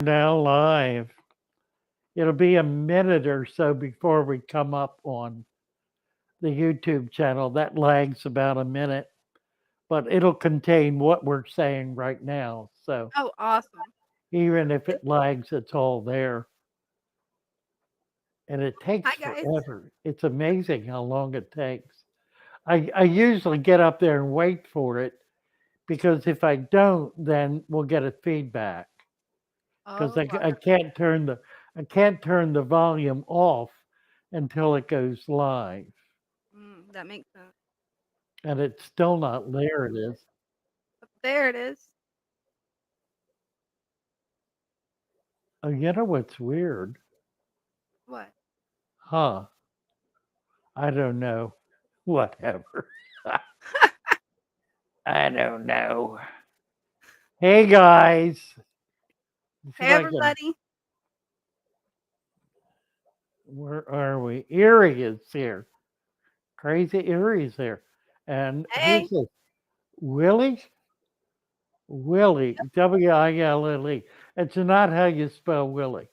Now live. It'll be a minute or so before we come up on the YouTube channel. That lags about a minute, but it'll contain what we're saying right now. So Oh, awesome. even if It's, it lags, it's all there. And it takes hi, guys. forever. It's amazing how long it takes. I usually get up there and wait for it because if I don't, then we'll get a feedback. Because Oh, I I can't turn the volume off until it goes live, that makes sense. and it's still not there. It is. There it is. Oh, you know what's weird? What? Huh? I don't know. Whatever. I don't know. Hey guys, let's see Hey, if I can. everybody. Where are we? Erie is here. Crazy Erie's here. And who's Hey. this? Willie? Willie. Wille. It's not how you spell Willie.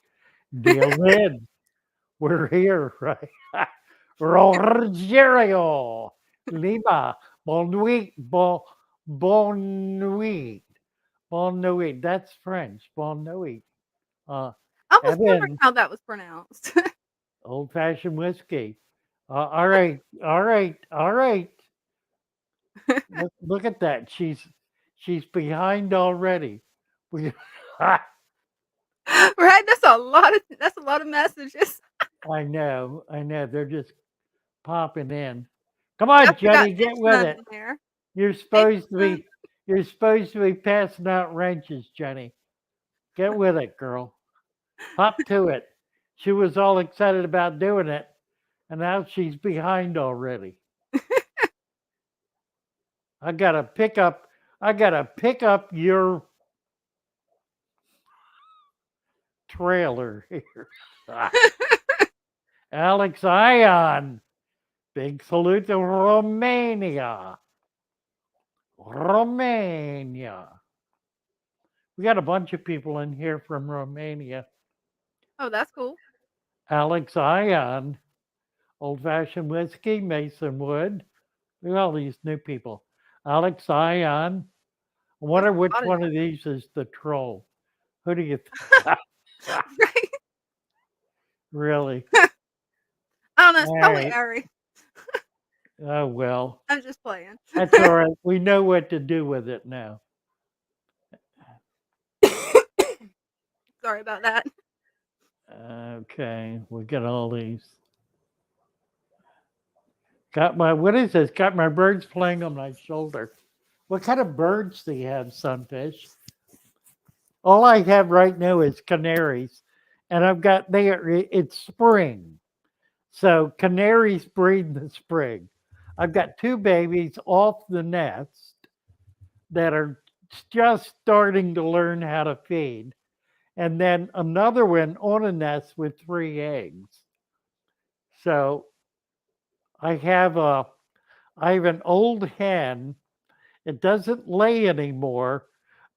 Deal with. We're here, right? Rogerio Lima. Bon nuit. Bon nuit. Bon nuit. That's French. Bon nuit. Uh, I was wondering Evan, how that was pronounced. old fashioned whiskey. All right. All right. All right. Look at that. She's behind already. We, Right? That's a lot of messages. I know. I know. They're just popping in. Come We on, definitely got Jenny, get tension with it. under there. You're Hey, supposed to son. be you're supposed to be passing out wrenches, Jenny. Get with it, girl. Hop to it. She was all excited about doing it, and now she's behind already. I gotta pick up I gotta pick up your trailer here. Alex Ion. Big salute to Romania. Romania. We got a bunch of people in here from Romania. Oh, that's cool. Alex Ion, Old Fashioned Whiskey, Mason Wood. Look at all these new people. Alex Ion. I There's wonder a which lot of one of these is the troll. Who do you right. really? I don't know. It's All probably right. Ari. Oh, well. I'm just playing. That's all right. We know what to do with it now. Sorry about that. Okay. We got all these. Got my, what is this? Got my birds playing on my shoulder. What kind of birds do you have, Sunfish? All I have right now is canaries, and I've got there. It's spring, so canaries breed in the spring. I've got two babies off the nest that are just starting to learn how to feed, and then another one on a nest with three eggs. So I have a I have an old hen. It doesn't lay anymore,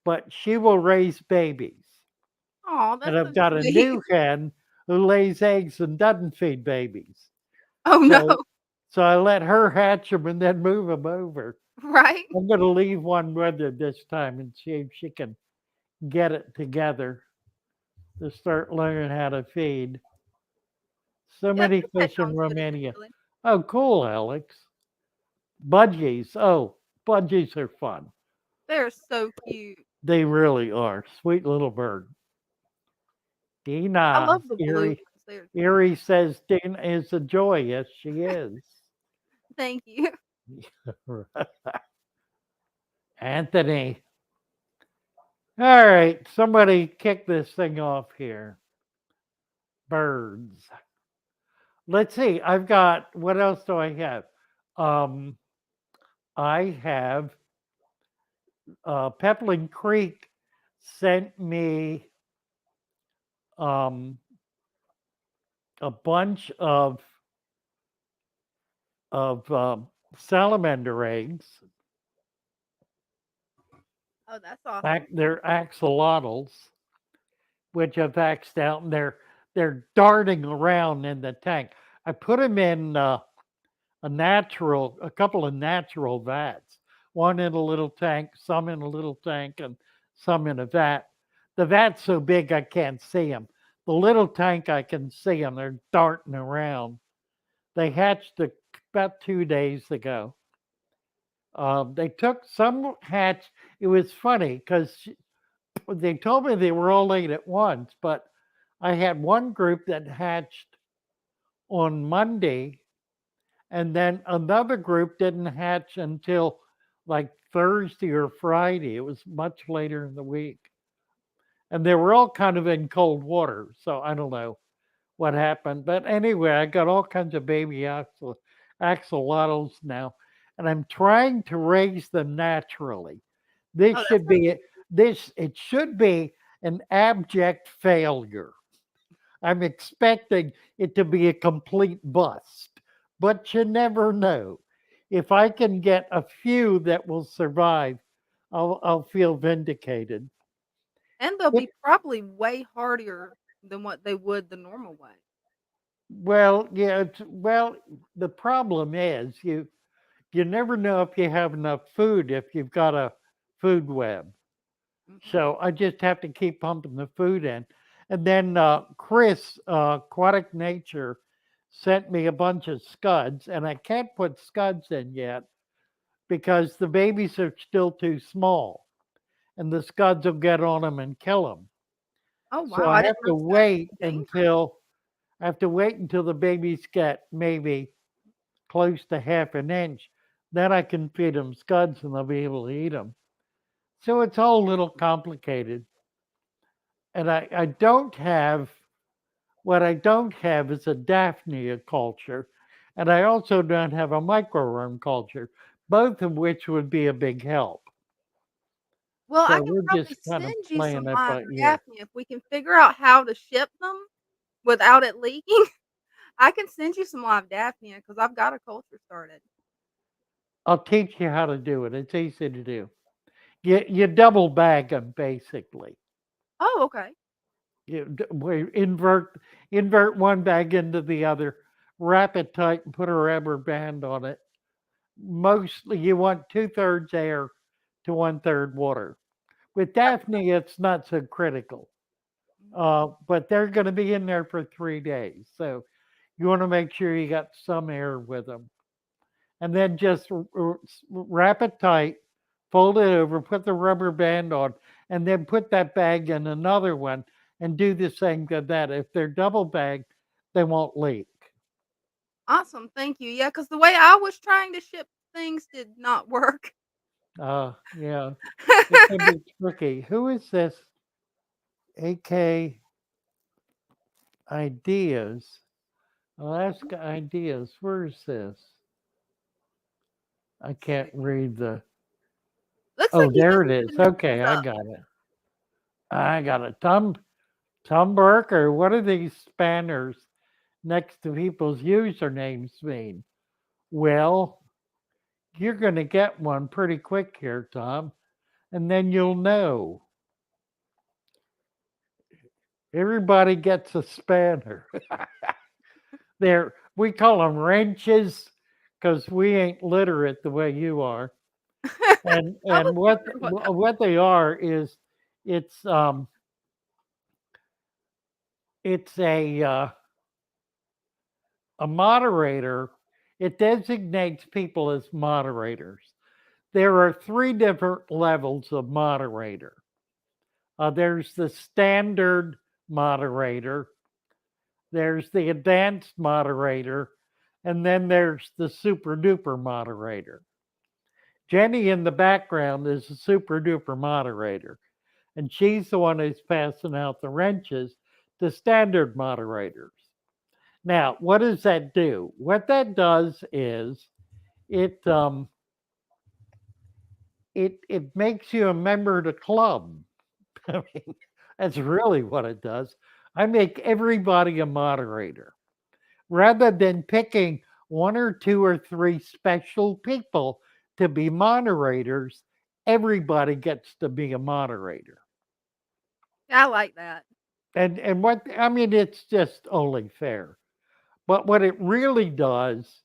but she will raise babies. Oh, And that's so I've got a sweet. new hen who lays eggs and doesn't feed babies. Oh no. So so I let her hatch them and then move them over. Right? I'm going to leave one with her this time and see if she can get it together to start learning how to feed. So Yep, many you'll catch fish in on to it Romania. eventually. Oh, cool, Alex. Budgies. Oh, budgies are fun. They're so cute. They really are. Sweet little bird. I Dina. love the blue Erie. ones. They're cute. Erie says Dina is a joy. Yes, she is. Thank you. Anthony. All right, somebody kick this thing off here. Birds. Let's see. I've got what else do I have? Um, I have Pepperling Creek sent me um, a bunch of salamander eggs. Oh, that's awesome. They're axolotls, which I've vaxxed out, and they're darting around in the tank. I put them in a couple of natural vats, one in a little tank, some in a little tank, and some in a vat. The vat's so big I can't see them. The little tank I can see them. They're darting around. They hatched about 2 days ago. They took some hatch. It was funny because they told me they were all laid at once, but I had one group that hatched on Monday, and then another group didn't hatch until like Thursday or Friday. It was much later in the week. And they were all kind of in cold water. So I don't know what happened. But anyway, I got all kinds of baby axolotls now, and I'm trying to raise them naturally. This Oh, that should sounds be this it should be an abject failure. I'm expecting it to be a complete bust, but you never know. If I can get a few that will survive, I'll feel vindicated. and they'll It, be probably way hardier than what they would the normal way. well, yeah, well, the problem is you never know if you have enough food if you've got a food web. Mhm. So I just have to keep pumping the food in. And then Chris, Aquatic Nature, sent me a bunch of scuds, and I can't put scuds in yet because the babies are still too small, and the scuds will get on them and kill them. Oh, So wow, I didn't know scuds were dangerous. I have to wait until the babies get maybe close to half an inch. Then I can feed them scuds, and they'll be able to eat them. So it's all a little complicated. And I don't have what I don't have is a Daphnia culture, and I also don't have a microworm culture, both of which would be a big help. Well, I So can we're probably just kind of send you some playing it live by ear. Daphne if we can figure out how to ship them without it leaking. I can send you some live Daphnia because I've got a culture started. I'll teach you how to do it. It's easy to do. You double bag them basically. Oh, okay. We invert one bag into the other, wrap it tight, and put a rubber band on it. Mostly, you want 2/3 air to 1/3 water. With Daphne, it's not so critical, Mhm. but they're going to be in there for 3 days. So you want to make sure you got some air with them. And then just wrap it tight, fold it over, put the rubber band on, and then put that bag in another one and do the same to that. If they're double bagged, they won't leak. Awesome, thank you. Yeah, because the way I was trying to ship things did not work. Yeah, it can be tricky. Who is this? AK Ideas. Alaska Ideas. Where is this? I can't read the. Looks like Oh, he's there it is. interested in a Okay, I pizza. got it. I got it. Tom Barker. What are these spanners next to people's usernames mean? Well, you're going to get one pretty quick here, Tom, and then you'll know. Everybody gets a spanner. We call them wrenches because we ain't literate the way you are. And I was and wondering what that what they are is it's um it's a moderator. It designates people as moderators. There are three different levels of moderator. There's the standard moderator, there's the advanced moderator, and then there's the super duper moderator. Jenny in the background is a super duper moderator, and she's the one who's passing out the wrenches to standard moderators. Now, what does that do? What that does is it it makes you a member of the club. I mean, that's really what it does. I make everybody a moderator rather than picking one or two or three special people to be moderators. Everybody gets to be a moderator. I like that. And what I mean, it's just only fair. But what it really does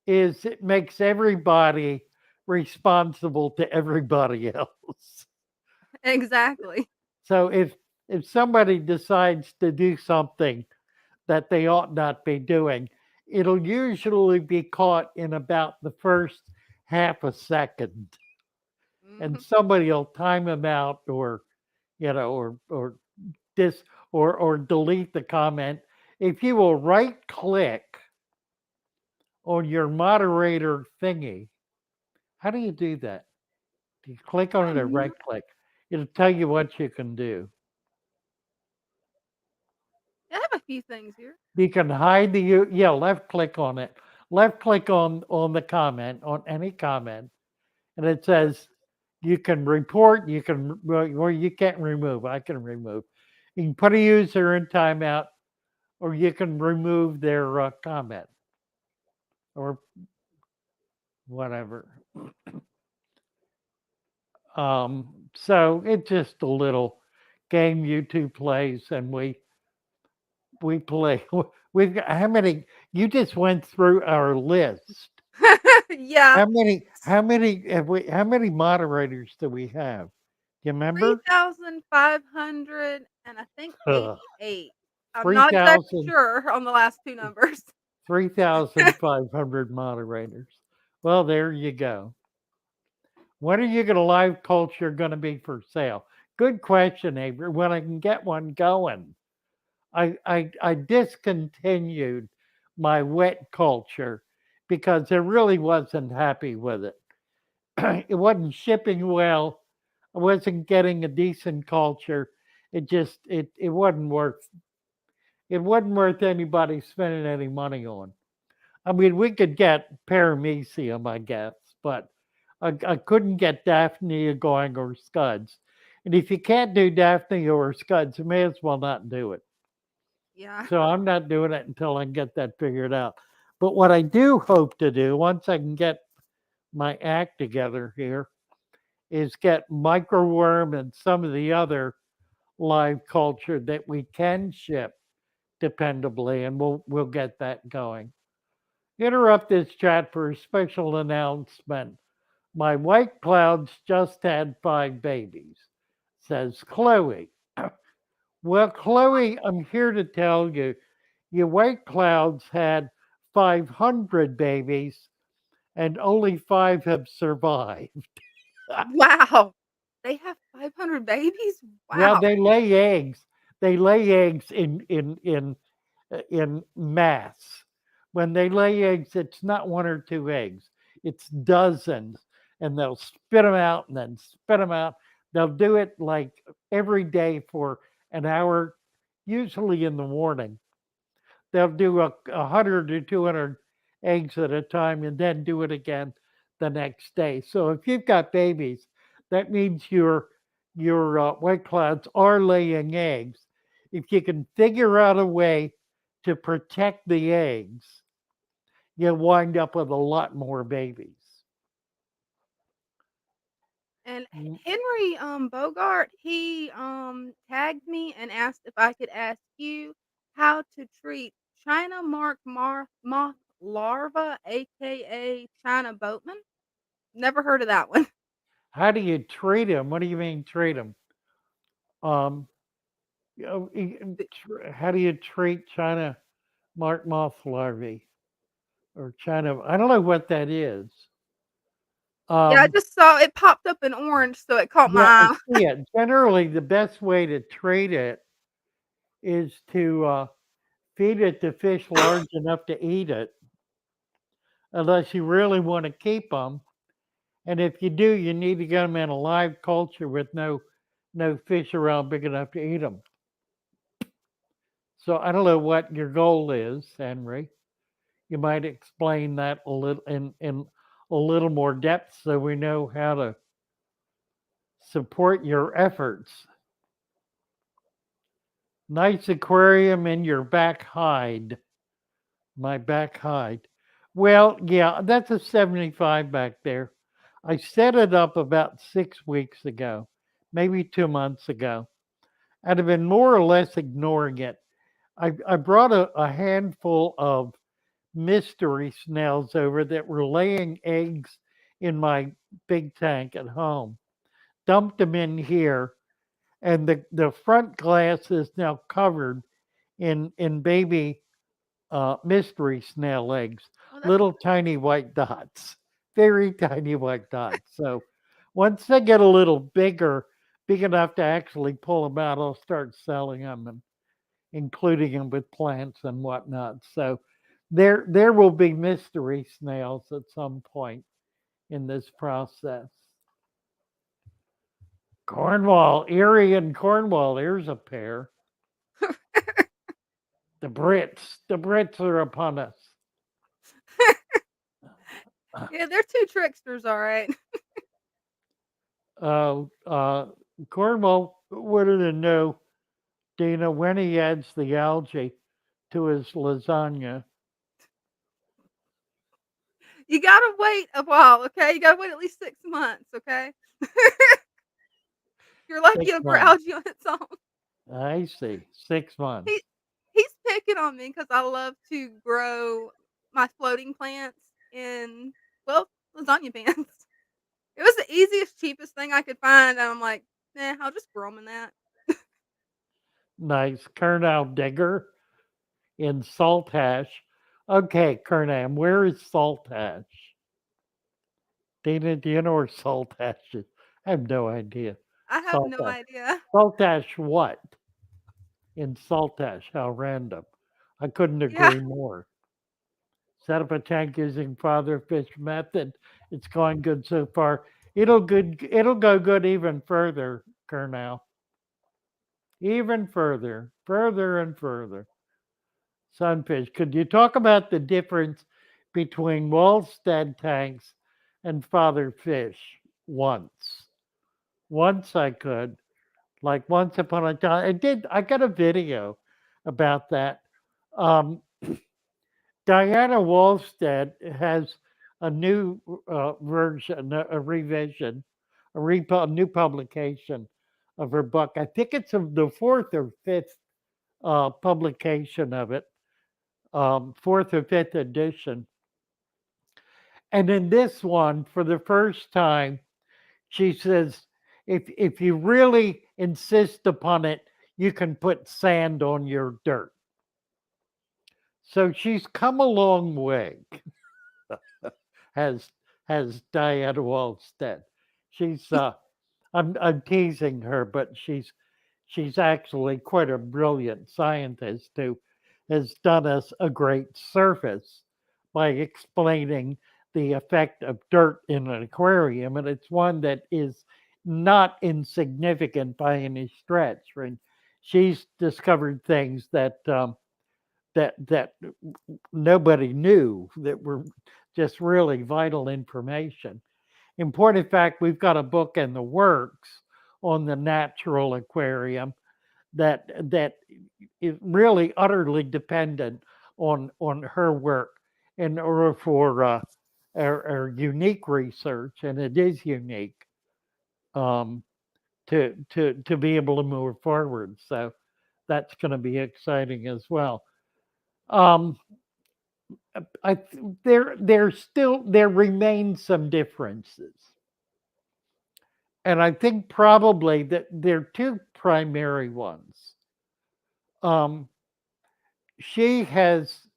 is it makes everybody responsible to everybody else. Exactly. So if somebody decides to do something that they ought not be doing, it'll usually be caught in about the first half a second, and Hmm. somebody will time them out, or or dis or delete the comment. If you will right click on your moderator thingy, how do you do that? Do you click on it or right click? It'll tell you what you can do. I have a few things here. You can hide the yeah, left click on it. Left click on the comment, on any comment, and it says you can report, you can or you can't remove. I can remove. You can put a user in timeout, or you can remove their comment or whatever. So it's just a little game YouTube plays, and we play. We've got how many? You just went through our list. Yeah, How many have we? How many moderators do we have? You remember? 3,500 and I think Ugh, 88. I'm Three not exactly thousand, sure on the last two numbers. 3,500 moderators. Well, there you go. When are you going to live culture going to be for sale? Good question, Avery. When I can get one going. I discontinued my wet culture because I really wasn't happy with it. It wasn't shipping well. I wasn't getting a decent culture. It wasn't worth anybody spending any money on. I mean, we could get paramecium, I guess, but I couldn't get Daphne going or Scuds. And if you can't do Daphne or Scuds, you may as well not do it. Yeah. So I'm not doing it until I get that figured out. But what I do hope to do once I can get my act together here is get microworm and some of the other live culture that we can ship dependably, and we'll get that going. Interrupt this chat for a special announcement. My white clouds just had 5 babies, says Chloe. Well, Chloe, I'm here to tell you, your white clouds had 500 babies and only 5 have survived. Wow. They have 500 babies? Well, Wow. they lay eggs. They lay eggs in mass. When they lay eggs, it's not 1 or 2 eggs. It's dozens, and they'll spit them out and then spit them out. They'll do it like every day for an hour, usually in the morning. They'll do 100 to 200 eggs at a time and then do it again the next day. So if you've got babies, that means your white clouds are laying eggs. If you can figure out a way to protect the eggs, you'll wind up with a lot more babies. And Mm, Henry Bogart, he tagged me and asked if I could ask you how to treat China moth larva, aka China boatman. Never heard of that one. How do you treat them? What do you mean treat them? Um, how do you treat China mark moth larvae or China? I don't know what that is. Yeah, I Um, just saw it popped up in orange, so it caught my yeah, I eye. see it. Generally, the best way to treat it is to feed it to fish large enough to eat it, unless you really want to keep them. And if you do, you need to get them in a live culture with no fish around big enough to eat them. So I don't know what your goal is, Henry. You might explain that a little in a little more depth so we know how to support your efforts. Nice aquarium in your back hide. My back hide. Well, yeah, that's a 75 back there. I set it up about 6 weeks ago, maybe 2 months ago. and have been more or less ignoring it. I brought a handful of mystery snails over that were laying eggs in my big tank at home, dumped them in here, and the front glass is now covered in baby mystery snail eggs, Oh, that's little tiny white dots, very tiny white dots. So once they get a little bigger, big enough to actually pull them out, I'll start selling them and including them with plants and whatnot. So there will be mystery snails at some point in this process. Cornwall, Erie and Cornwall, here's a pair. The Brits are upon us. yeah, they're two tricksters, all right. Uh, uh, Cornwall wanted to know, Dana, when he adds the algae to his lasagna. You gotta wait a while, okay? You gotta wait at least 6 months, okay? You're lucky Six it'll grow months. algae on its own. I see. 6 months. He he's picking on me because I love to grow my floating plants in, well, lasagna pans. It was the easiest, cheapest thing I could find, and I'm like, "Nah, I'll just grow them in that." Nice. Kernow Digger in Saltash. Okay, Kernow, where is Saltash? Dana, do you know where Saltash is? I have no idea. I have no Saltash. idea. Saltash what? In Saltash. How random. I couldn't Yeah. agree more. Set up a tank using father fish method. It's going good so far. It'll go good even further, Kernow. Even further. Further and further. Sunfish. Could you talk about the difference between Wallstead tanks and father fish? Once. Once I could. Like once upon a time. I got a video about that. Um, Diana Wallstead has a new version, a revision, a new publication of her book. I think it's of the fourth or fifth publication of it, fourth or fifth edition. And in this one, for the first time, she says, if you really insist upon it, you can put sand on your dirt. So she's come a long way. has has Diana Wallstead. She's I'm teasing her, but she's actually quite a brilliant scientist who has done us a great service by explaining the effect of dirt in an aquarium, and it's one that is not insignificant by any stretch. And she's discovered things that nobody knew that were just really vital information. In point of fact, we've got a book in the works on the natural aquarium that is really utterly dependent on her work in order for our unique research, and it is unique um, to be able to move forward. So that's going to be exciting as well. Um, there remain some differences, and I think probably that there are two primary ones. Um, she has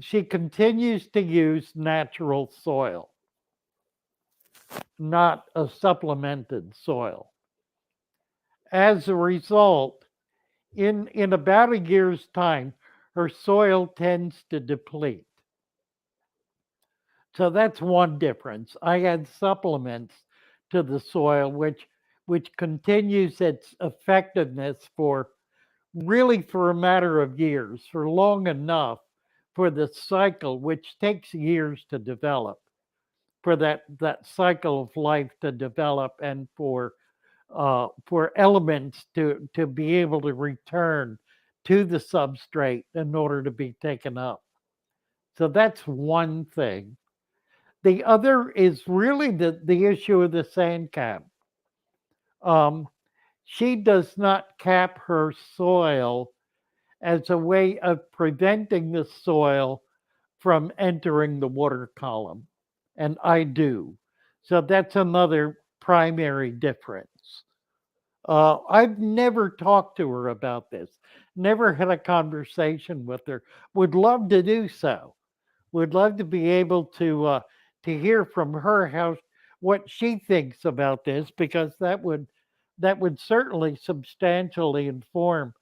she continues to use natural soil, not a supplemented soil. As a result, in about a year's time, her soil tends to deplete. So that's one difference. I add supplements to the soil, which continues its effectiveness for really for a matter of years, for long enough for the cycle, which takes years to develop, for that cycle of life to develop, and for elements to be able to return to the substrate in order to be taken up. So that's one thing. The other is really the issue of the sand cap. Um, she does not cap her soil as a way of preventing the soil from entering the water column. And I do. So that's another primary difference. I've never talked to her about this, never had a conversation with her. Would love to do so. Would love to be able to hear from her how what she thinks about this, because that would certainly substantially inform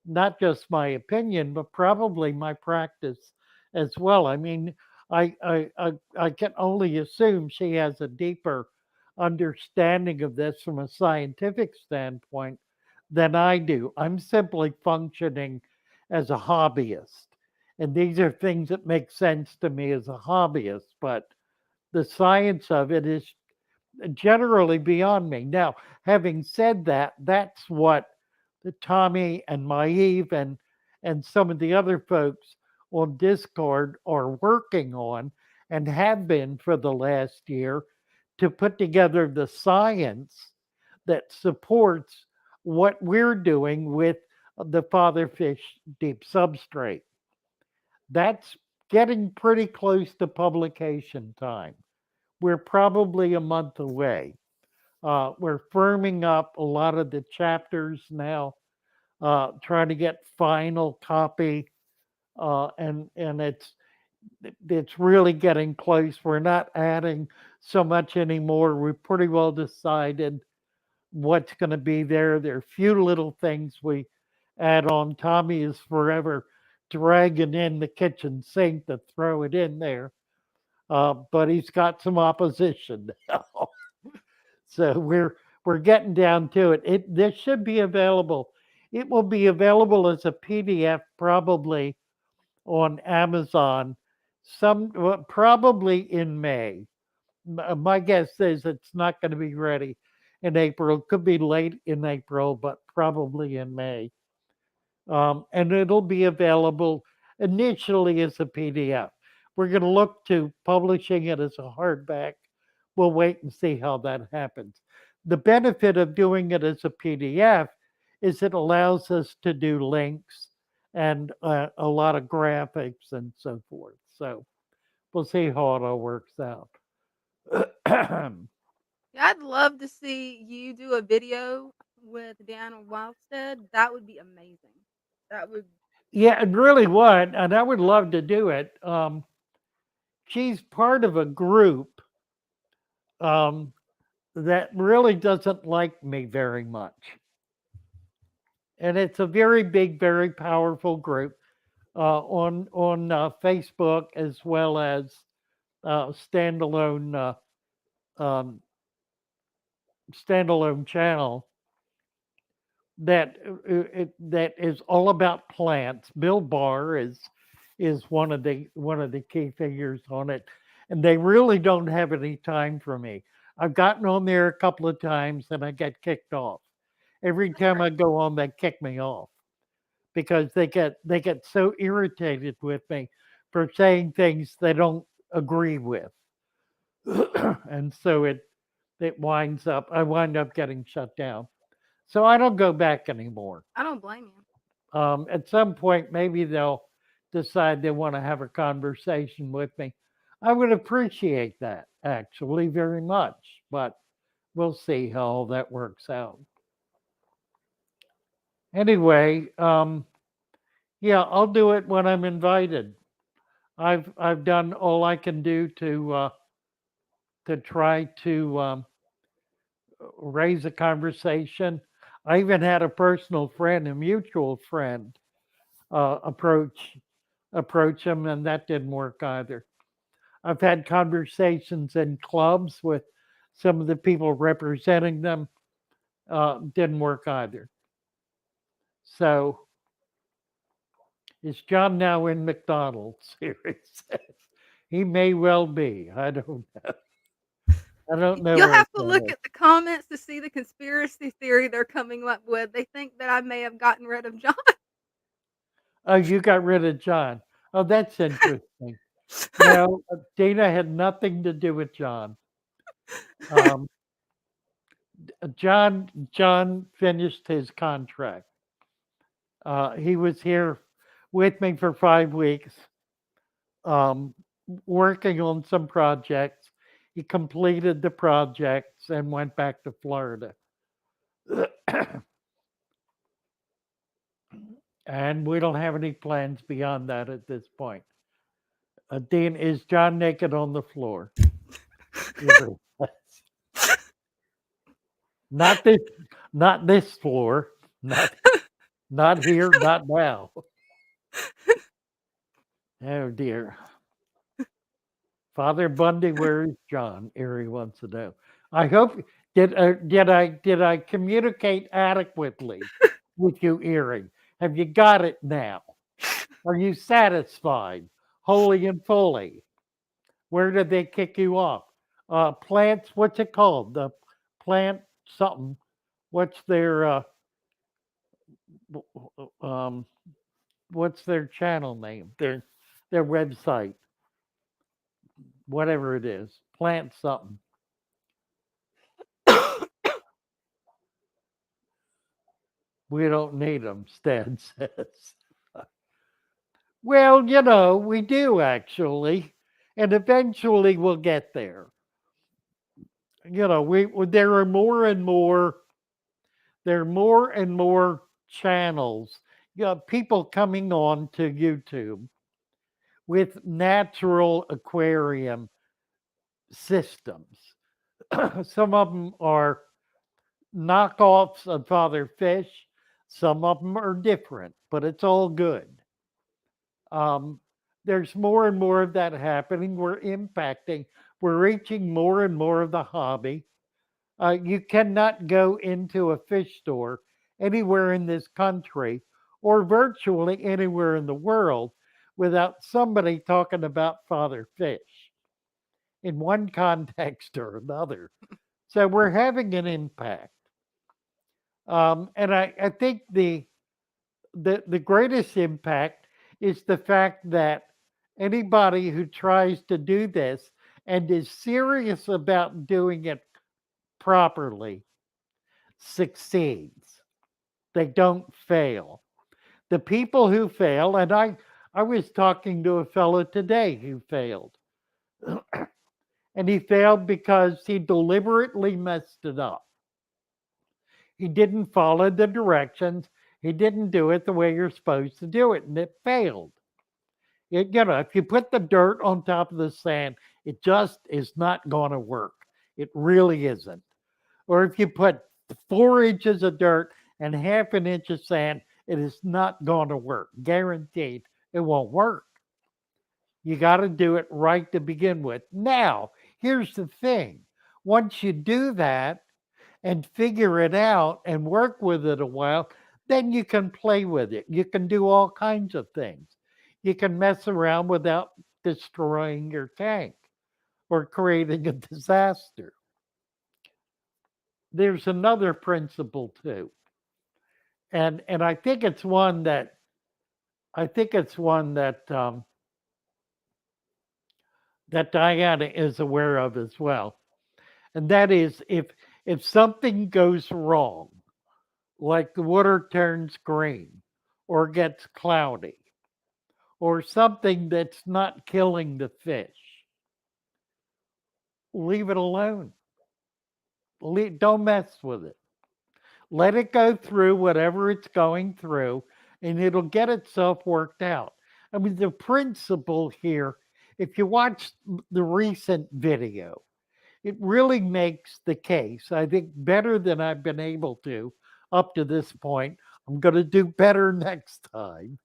not just my opinion but probably my practice as well. I mean, I can only assume she has a deeper understanding of this from a scientific standpoint than I do. I'm simply functioning as a hobbyist, and these are things that make sense to me as a hobbyist, but the science of it is generally beyond me. Now, having said that, that's what the Tommy and Maeve and some of the other folks on Discord are working on and have been for the last year, to put together the science that supports what we're doing with the fatherfish deep substrate. That's getting pretty close to publication time. We're probably a month away. We're firming up a lot of the chapters now, trying to get final copy, and it's really getting close. We're not adding so much anymore. We've pretty well decided what's going to be there. There are a few little things we add on. Tommy is forever dragging in the kitchen sink to throw it in there, but he's got some opposition now. So we're getting down to it. This should be available. It will be available as a PDF probably on Amazon, probably in May. My guess is it's not going to be ready in April. It could be late in April, but probably in May. And it'll be available initially as a PDF. We're going to look to publishing it as a hardback. We'll wait and see how that happens. The benefit of doing it as a PDF is it allows us to do links and a lot of graphics and so forth. So we'll see how it all works out. Yeah, I'd love to see you do a video with Dan Wallstead. That would be amazing. That would. Yeah, and really would, and I would love to do it. She's part of a group um, that really doesn't like me very much, and it's a very big, very powerful group on Facebook, as well as standalone um, standalone channel that is all about plants. Bill Barr is one of the key figures on it, and they really don't have any time for me. I've gotten on there a couple of times and I get kicked off. Every time I go on, they kick me off because they get so irritated with me for saying things they don't agree with, and so it winds up I wind up getting shut down. So I don't go back anymore. I don't blame you. At some point, maybe they'll decide they want to have a conversation with me. I would appreciate that actually very much, but we'll see how all that works out. Anyway, yeah, I'll do it when I'm invited. I've done all I can do to try to raise a conversation. I even had a personal friend, a mutual friend, uh, approach approach him, and that didn't work either. I've had conversations in clubs with some of the people representing them, didn't work either. So is John now in McDonald's? Here it says. He may well be. I don't know. I don't know You'll where have it's to look going. at the comments to see the conspiracy theory they're coming up with. They think that I may have gotten rid of John. Oh, you got rid of John. Oh, that's interesting. No, Dana had nothing to do with John. Um, John finished his contract. He was here with me for 5 weeks, um, working on some projects. He completed the projects and went back to Florida. And we don't have any plans beyond that at this point. Dean, is John naked on the floor? Not this, not this floor. Not here, not now. Oh dear. Father Bundy, where is John? Erie wants to know. I hope did I communicate adequately with you, Erie? Have you got it now? Are you satisfied, wholly and fully? Where did they kick you off? Plants, what's it called? The plant something. What's their um, what's their channel name? Their website, whatever it is. Plant something. We don't need them, Stan says. Well, we do actually, and eventually we'll get there. We there are more and more channels. People coming on to YouTube with natural aquarium systems. Some of them are knockoffs of Father Fish. Some of them are different, but it's all good. Um, there's more and more of that happening. We're reaching more and more of the hobby. You cannot go into a fish store anywhere in this country or virtually anywhere in the world without somebody talking about Father Fish in one context or another. So we're having an impact. And I think the greatest impact is the fact that anybody who tries to do this and is serious about doing it properly succeeds. They don't fail. The people who fail, and I was talking to a fellow today who failed. And he failed because he deliberately messed it up. He didn't follow the directions. He didn't do it the way you're supposed to do it, and it failed. If you put the dirt on top of the sand, it just is not going to work. It really isn't. Or if you put 4 inches of dirt and half an inch of sand, it is not going to work. Guaranteed, it won't work. You got to do it right to begin with. Now, here's the thing once you do that and figure it out and work with it a while, then you can play with it. You can do all kinds of things. You can mess around without destroying your tank or creating a disaster. There's another principle too. And I think it's one that that Diana is aware of as well. And that is if something goes wrong, like the water turns green or gets cloudy, or something that's not killing the fish, leave it alone. Don't mess with it. Let it go through whatever it's going through, and it'll get itself worked out. I mean, the principle here, if you watch the recent video, it really makes the case, I think, better than I've been able to up to this point. I'm going to do better next time.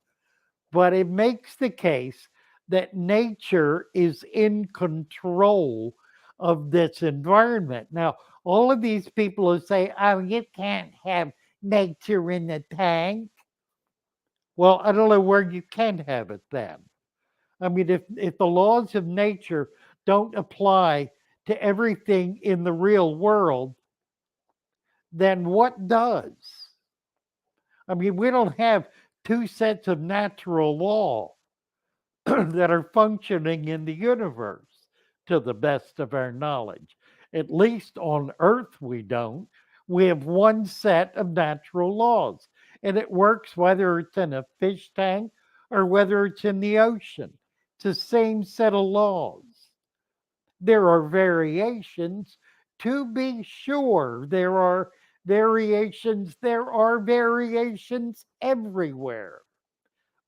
But it makes the case that nature is in control of this environment. Now, all of these people who say, oh, you can't have nature in the tank. Well, I don't know where you can have it then. I mean, if the laws of nature don't apply to everything in the real world, then what does? I mean, we don't have two sets of natural law that are functioning in the universe to the best of our knowledge. At least on Earth, we don't. We have one set of natural laws, and it works whether it's in a fish tank or whether it's in the ocean. It's the same set of laws. There are variations, to be sure. There are variations everywhere,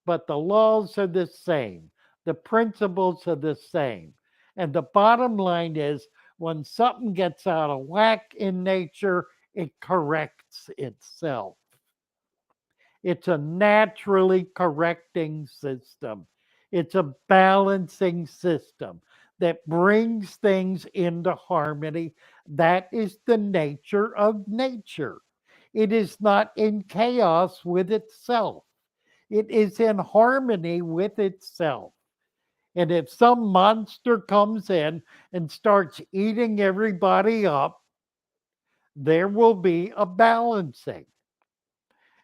but the laws are the same. The principles are the same. And the bottom line is when something gets out of whack in nature, it corrects itself. It's a naturally correcting system. It's a balancing system that brings things into harmony. That is the nature of nature. It is not in chaos with itself, it is in harmony with itself. And if some monster comes in and starts eating everybody up, there will be a balancing.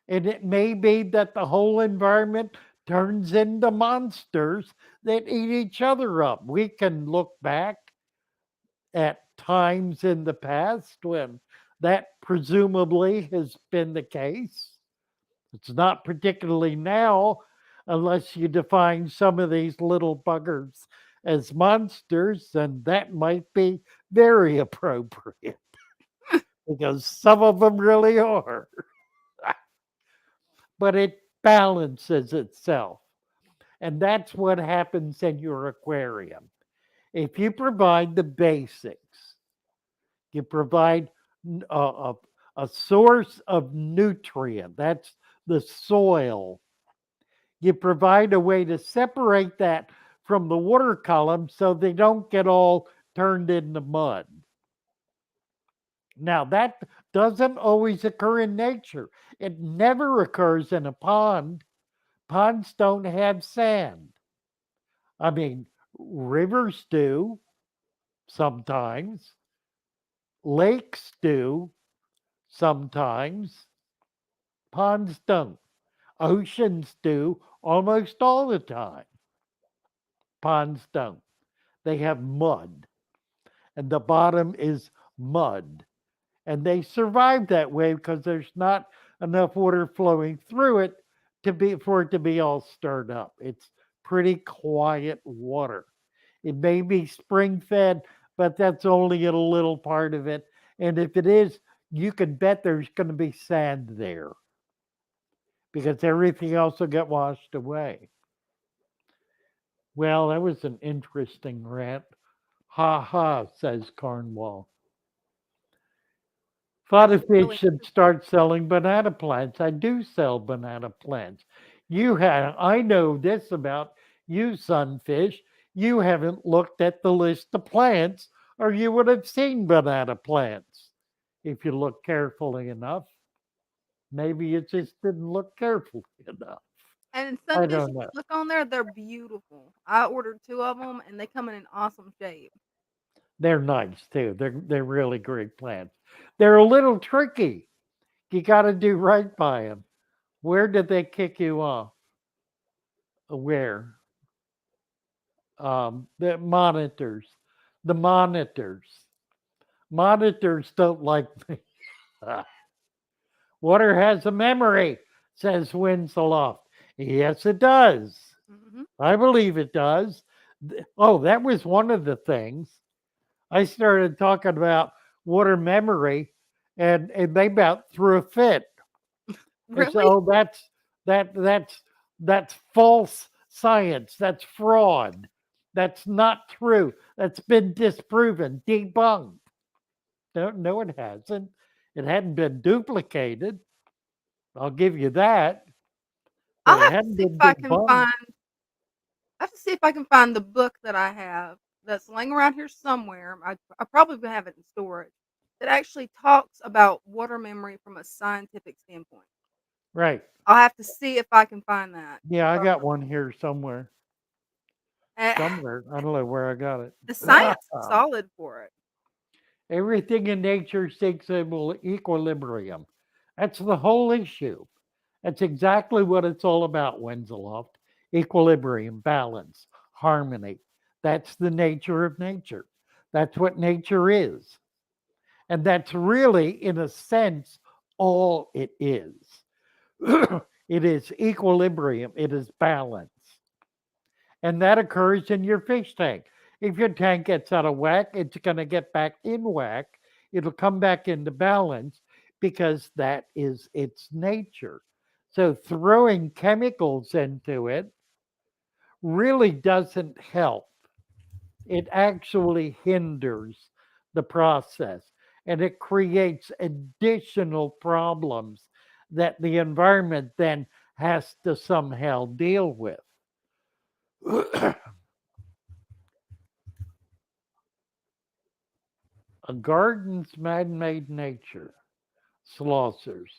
And it may be that the whole environment turns into monsters that eat each other up. We can look back at times in the past when that presumably has been the case. It's not particularly now, unless you define some of these little buggers as monsters, and that might be very appropriate because some of them really are. But it balances itself. And that's what happens in your aquarium. If you provide the basics, you provide a source of nutrient, that's the soil. You provide a way to separate that from the water column so they don't get all turned into mud. Now, that doesn't always occur in nature. It never occurs in a pond. Ponds don't have sand. I mean, rivers do sometimes, lakes do sometimes, ponds don't. Oceans do almost all the time. Ponds don't. They have mud, and the bottom is mud. And they survive that way because there's not enough water flowing through it to be for it to be all stirred up. It's pretty quiet water. It may be spring fed, but that's only a little part of it. And if it is, you can bet there's going to be sand there because everything else will get washed away. Well, that was an interesting rant. Ha ha, says Cornwall. That Thought was if they really should start selling banana plants. I do sell banana plants. I know this about you, sunfish. You haven't looked at the list of plants, or you would have seen banana plants if you look carefully enough. Maybe you just didn't look carefully enough. and I sunfish, don't if you know. look on there, they're beautiful. I ordered 2 of them, and they come in an awesome shape. They're nice too. They're really great plants. They're a little tricky. You got to do right by them. Where did they kick you off? Where? The monitors. The monitors. Monitors don't like me. Water has a memory, says Winslow. Yes, it does. Mhm. I believe it does. Oh, that was one of the things. I started talking about water memory, and they about threw a fit. They said, Really? "Oh, that's false science. That's fraud. That's not true. That's been disproven, debunked." No, no, it hasn't. It hadn't been duplicated. I'll give you that, but I'll it have to hadn't see if been I can debunked. find I have to see if I can find the book that I have that's laying around here somewhere. I probably gonna have it in storage that actually talks about water memory from a scientific standpoint. Right? I'll have to see if I can find that. Yeah, I So, got one here somewhere. eh, Somewhere. I don't know where I got it. the science is solid for it. Everything in nature seeks equilibrium. That's the whole issue. That's exactly what it's all about, Wenzeloft. Equilibrium, balance, harmony. That's the nature of nature. That's what nature is. And that's really, in a sense, all it is. It is equilibrium, it is balance. And that occurs in your fish tank. If your tank gets out of whack, it's going to get back in whack. It'll come back into balance because that is its nature. So throwing chemicals into it really doesn't help. It actually hinders the process and it creates additional problems that the environment then has to somehow deal with. A garden's man-made nature, Slossers.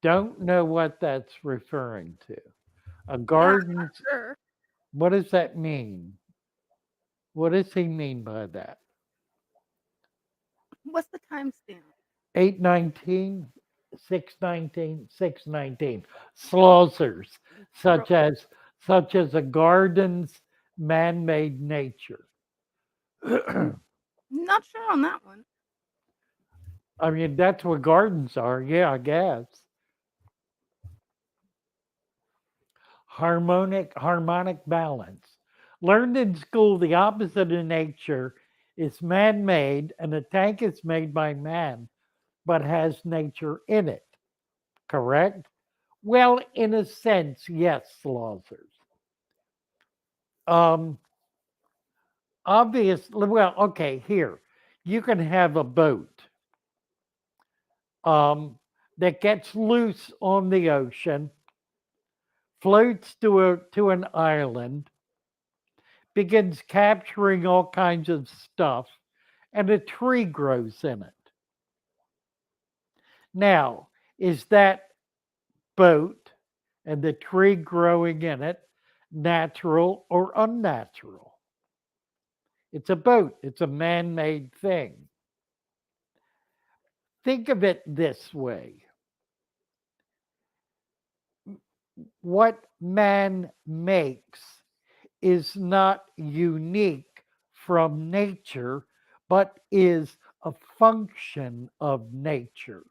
Don't know what that's referring to. A Yeah, I'm garden's, not sure. what does that mean? What does he mean by that? What's the timestamp? 819, 619, 619. Slossers, Real such quick. as such as a garden's man-made nature. Not sure on that one. I mean, that's what gardens are. Yeah, I guess. Harmonic balance. Learned in school, the opposite of nature is man-made, and a tank is made by man, but has nature in it. Correct? Well, in a sense, yes, Slothers. Um, Obviously, well, okay, here. You can have a boat that gets loose on the ocean, floats to an island, begins capturing all kinds of stuff, and a tree grows in it. Now, is that boat and the tree growing in it natural or unnatural? It's a boat, it's a man made thing. Think of it this way: what man makes is not unique from nature, but is a function of nature.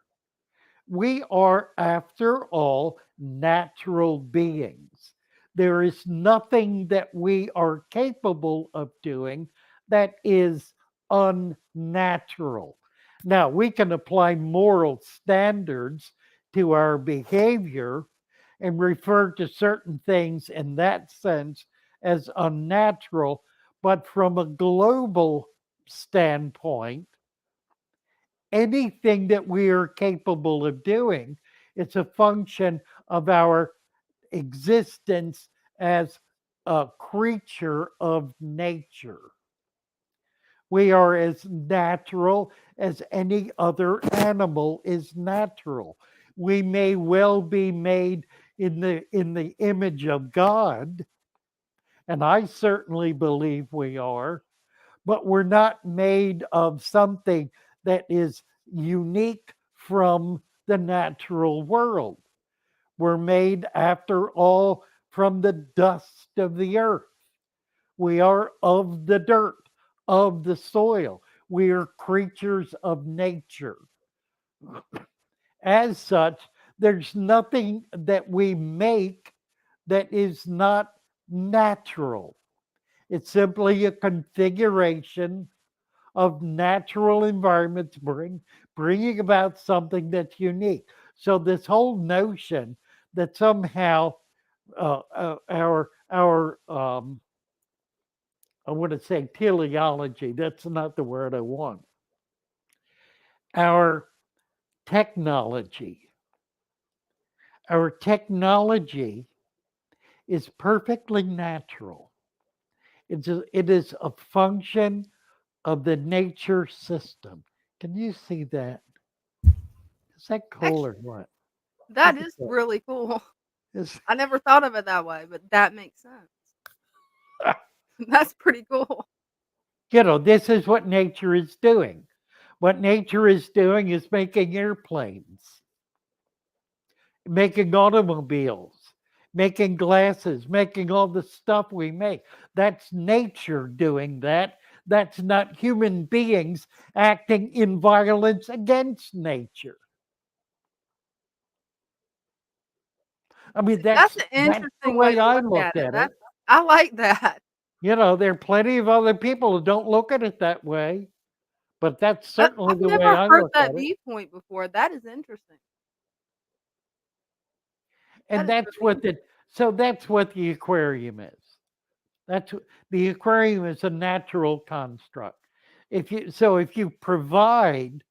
We are, after all, natural beings. There is nothing that we are capable of doing that is unnatural. Now, we can apply moral standards to our behavior and refer to certain things in that sense as unnatural, but from a global standpoint, anything that we are capable of doing, it's a function of our existence as a creature of nature. We are as natural as any other animal is natural. We may well be made in the image of God, and I certainly believe we are, but we're not made of something that is unique from the natural world. We're made, after all, from the dust of the earth. We are of the dirt, of the soil. We are creatures of nature. As such, there's nothing that we make that is not natural. It's simply a configuration of natural environments bringing about something that's unique. So this whole notion that somehow our I want to say teleology, that's not the word I want. Our technology, our technology is perfectly natural. It is a function of the nature system. Can you see that? Is that cool or Actually, what? that Look at is that. really cool. It's, I never thought of it that way, but that makes sense. That's pretty cool. this is what nature is doing. What nature is doing is making airplanes, making automobiles, making glasses, making all the stuff we make. That's nature doing that. That's not human beings acting in violence against nature. I mean, That's an that's the interesting way way to I look look at it. at it. I like that. There are plenty of other people who don't look at it that way, but that's certainly I've the way never I heard look that at it. viewpoint before. That is interesting. That And is that's really what that's what the aquarium is. The aquarium is a natural construct. If you provide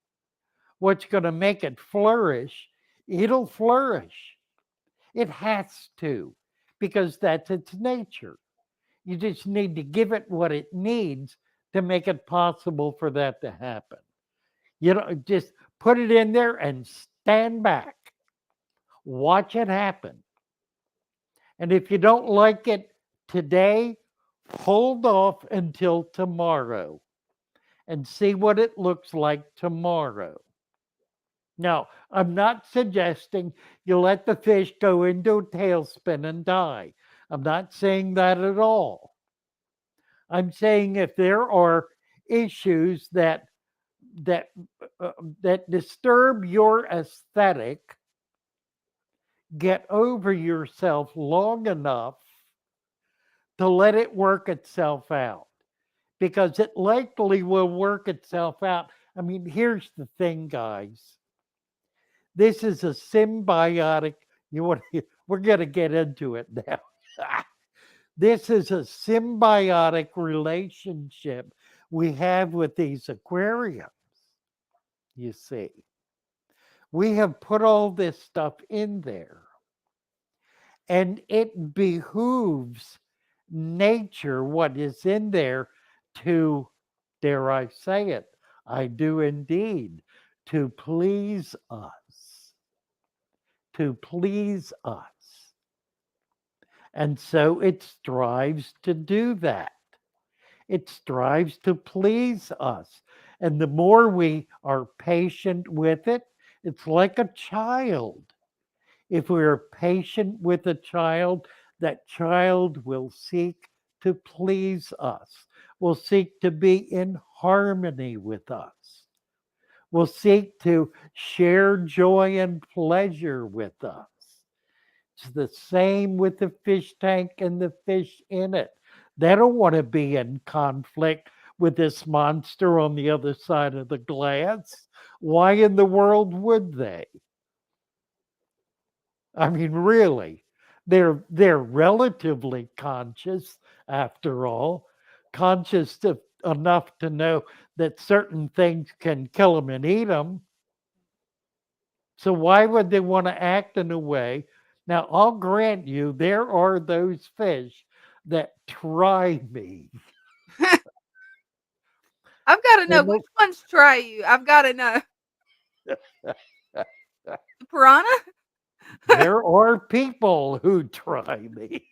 what's going to make it flourish, it'll flourish. It has to, because that's its nature. You just need to give it what it needs to make it possible for that to happen. Just put it in there and stand back. Watch it happen. And if you don't like it today, hold off until tomorrow and see what it looks like tomorrow. Now, I'm not suggesting you let the fish go into a tailspin and die. I'm not saying that at all. I'm saying if there are issues that uh, that disturb your aesthetic, get over yourself long enough to let it work itself out, because it likely will work itself out. I mean, here's the thing, guys. This is a symbiotic. We're going to get into it now. This is a symbiotic relationship we have with these aquariums. You see, we have put all this stuff in there, and it behooves nature, what is in there, to, dare I say it, I do indeed, to please us, to please us. And so it strives to do that. It strives to please us. And the more we are patient with it, it's like a child. If we are patient with a child, that child will seek to please us, will seek to be in harmony with us, will seek to share joy and pleasure with us. It's the same with the fish tank and the fish in it. They don't want to be in conflict with this monster on the other side of the glass. Why in the world would they? I mean, really, they're relatively conscious after all, enough to know that certain things can kill them and eat them. So why would they want to act in a way? Now, I'll grant you, there are those fish that try me. I've gotta know And which ones try you. I've gotta know. The piranha? there are people who try me.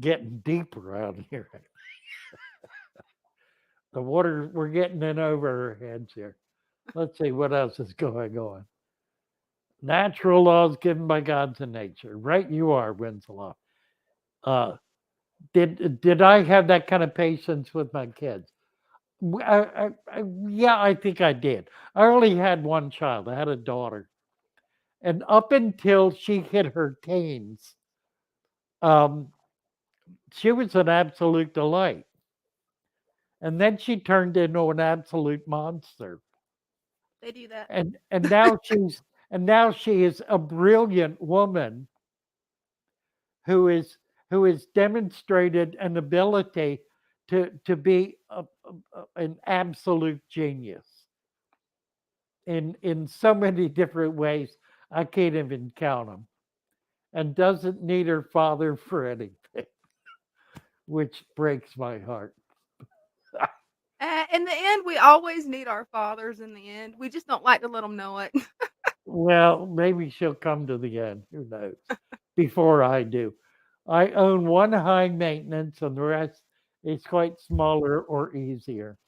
Getting deeper out here. The water, we're getting in over our heads here. Let's see what else is going on. Natural laws given by gods in nature. Right, you are, Winslow. Uh, did I have that kind of patience with my kids? Yeah, I think I did. I only had one child. I had a daughter, and up until she hit her teens, um, she was an absolute delight. And then she turned into an absolute monster. They do that. And now she is a brilliant woman who is who has demonstrated an ability to be an absolute genius in so many different ways. I can't even count them, and doesn't need her father for anything, which breaks my heart. In the end, we always need our fathers in the end. We just don't like to let them know it. Well, maybe she'll come to the end. Who knows? Before I do. I own one high maintenance, and the rest is quite smaller or easier.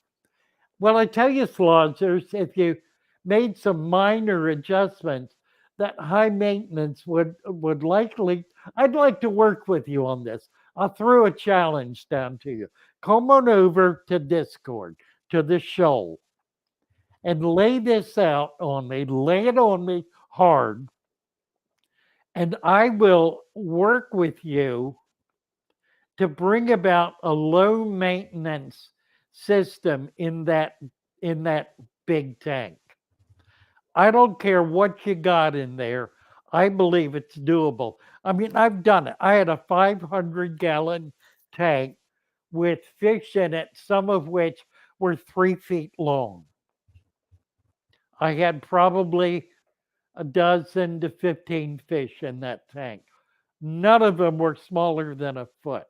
Well, I tell you, Slodgers, if you made some minor adjustments, that high maintenance would likely. I'd like to work with you on this. I'll throw a challenge down to you. Come on over to Discord, to the show, and lay this out on me. Lay it on me hard, and I will work with you to bring about a low maintenance system in that big tank. I don't care what you got in there. I believe it's doable. I mean, I've done it. I had a 500-gallon tank with fish in it, some of which were 3 feet long. I had probably a dozen to 15 fish in that tank. None of them were smaller than a foot.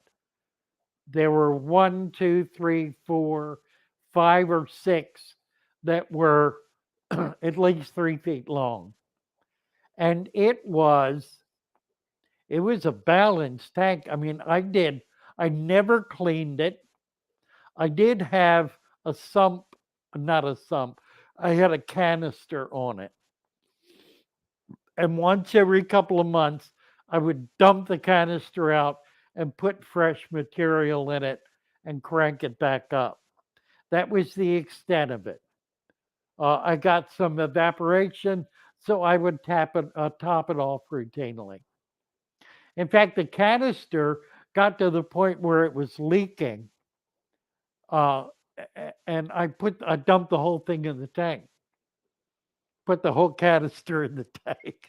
There were one, two, three, four, five, or six that were at least 3 feet long. And it was a balanced tank. I mean, I never cleaned it. I did have a sump, not a sump. I had a canister on it. And once every couple of months, I would dump the canister out and put fresh material in it and crank it back up. That was the extent of it. I got some evaporation, so I would top it off routinely. In fact, the canister got to the point where it was leaking, uh, and I dumped the whole thing in the tank. Put the whole canister in the tank.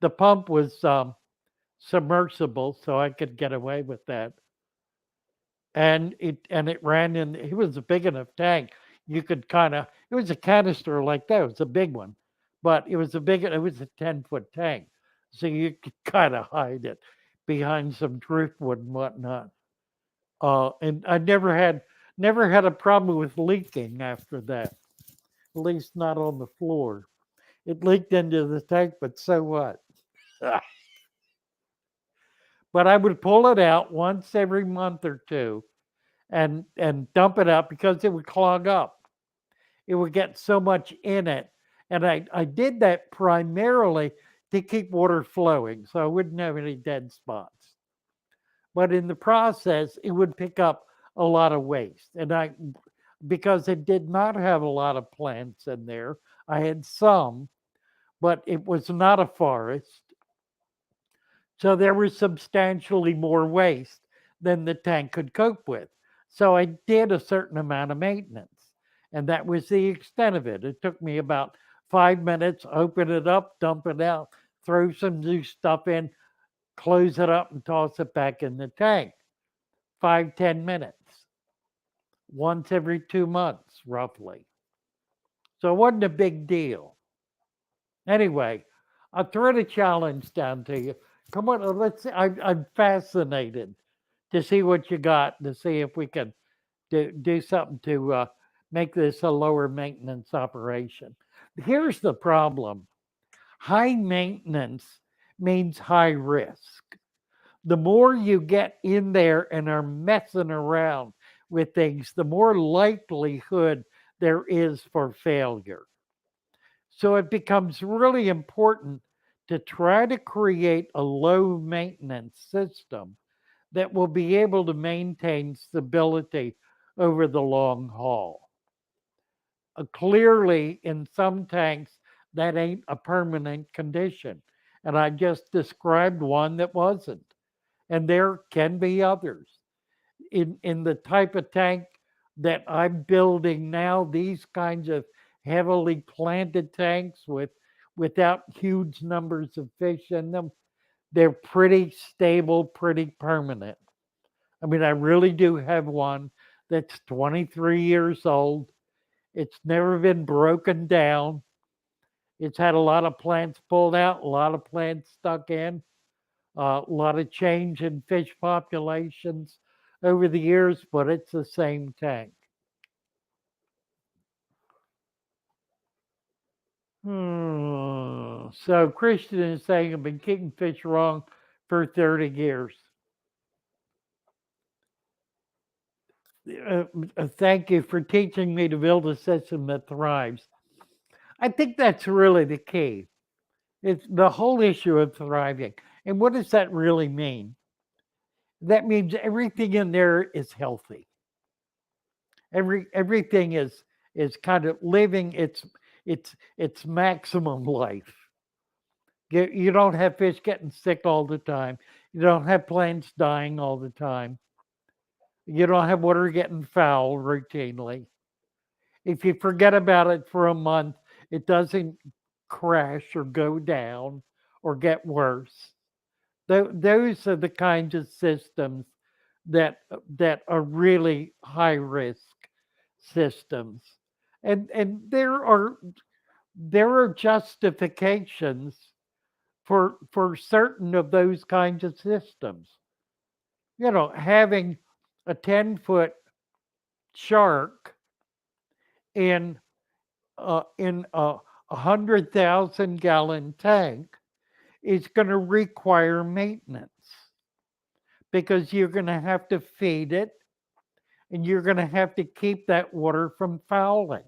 The pump was submersible, so I could get away with that. And it ran in. It was a big enough tank. You could kind of. It was a canister like that. It was a big one, but it was a big. It was a 10-foot tank, so you could kind of hide it behind some driftwood and whatnot. And I never had a problem with leaking after that. At least not on the floor. It leaked into the tank, but so what? But I would pull it out once every month or two and dump it out because it would clog up. It would get so much in it. And I did that primarily to keep water flowing so I wouldn't have any dead spots. But in the process, it would pick up a lot of waste. And because it did not have a lot of plants in there, I had some, but it was not a forest. So there was substantially more waste than the tank could cope with. So I did a certain amount of maintenance, and that was the extent of it. It took me about 5 minutes, open it up, dump it out, throw some new stuff in, close it up, and toss it back in the tank. 5, 10 minutes, once every 2 months, roughly. So it wasn't a big deal. Anyway, I'll throw the challenge down to you. Come on, let's see. I'm fascinated to see what you got, to see if we can do something to make this a lower maintenance operation. Here's the problem: high maintenance means high risk. The more you get in there and are messing around with things, the more likelihood there is for failure. So it becomes really important to try to create a low maintenance system that will be able to maintain stability over the long haul. Clearly, in some tanks, that ain't a permanent condition. And I just described one that wasn't. And there can be others. In the type of tank that I'm building now, these kinds of heavily planted tanks without huge numbers of fish in them, they're pretty stable, pretty permanent. I mean, I really do have one that's 23 years old. It's never been broken down. It's had a lot of plants pulled out, a lot of plants stuck in, a lot of change in fish populations over the years, but it's the same tank. So Christian is saying I've been keeping fish wrong for 30 years. Thank you for teaching me to build a system that thrives. I think that's really the key. It's the whole issue of thriving. And what does that really mean? That means everything in there is healthy. Everything is kind of living its maximum life. You don't have fish getting sick all the time. You don't have plants dying all the time. You don't have water getting foul routinely. If you forget about it for a month, it doesn't crash or go down or get worse. Those are the kinds of systems that are really high risk systems. And there are justifications for certain of those kinds of systems. Having a 10-foot shark in in a 100,000 gallon tank is going to require maintenance because you're going to have to feed it and you're going to have to keep that water from fouling.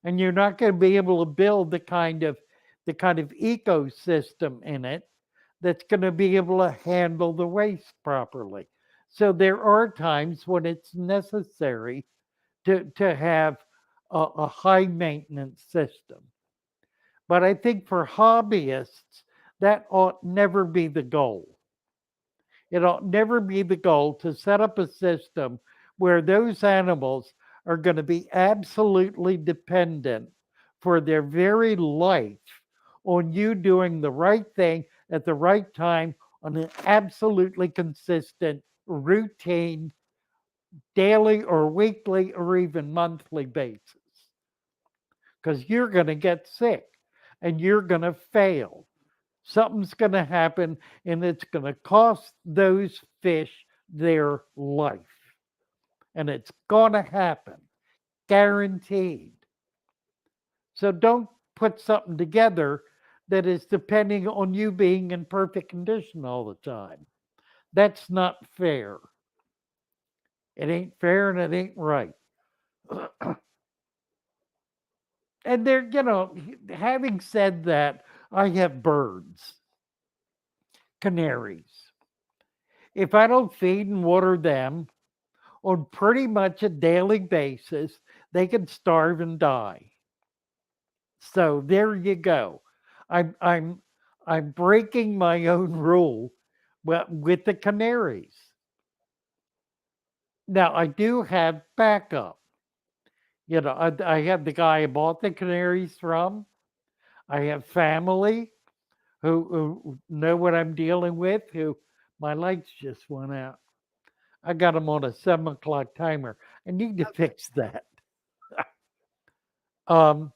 And you're not going to be able to build the kind of ecosystem in it that's going to be able to handle the waste properly. So there are times when it's necessary to have a high maintenance system. But I think for hobbyists, that ought never be the goal. It ought never be the goal to set up a system where those animals are going to be absolutely dependent for their very life on you doing the right thing at the right time on an absolutely consistent, routine, daily or weekly or even monthly basis. Because you're going to get sick and you're going to fail. Something's going to happen and it's going to cost those fish their life. And it's going to happen, guaranteed. So don't put something together that is depending on you being in perfect condition all the time. That's not fair. It ain't fair and it ain't right. And having said that, I have birds, canaries. If I don't feed and water them on pretty much a daily basis, they can starve and die. So there you go. I'm I'm I'm breaking my own rule with the canaries. Now I do have backup. I have the guy I bought the canaries from. I have family who know what I'm dealing with. Who my lights just went out. I got them on a 7 o'clock timer. I need to Okay. fix that. Um,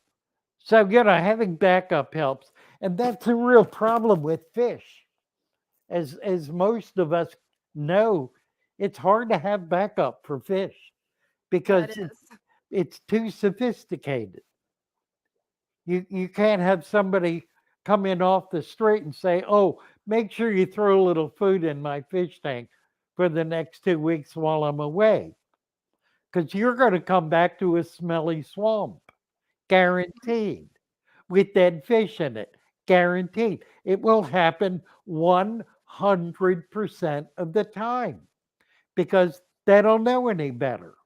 so having backup helps, and that's a real problem with fish. As most of us know, it's hard to have backup for fish Yeah, it because is. it's too sophisticated. You can't have somebody come in off the street and say, "Oh, make sure you throw a little food in my fish tank for the next 2 weeks while I'm away," because you're going to come back to a smelly swamp, Mhm. guaranteed, with dead fish in it, guaranteed. It will happen 100% of the time because they don't know any better.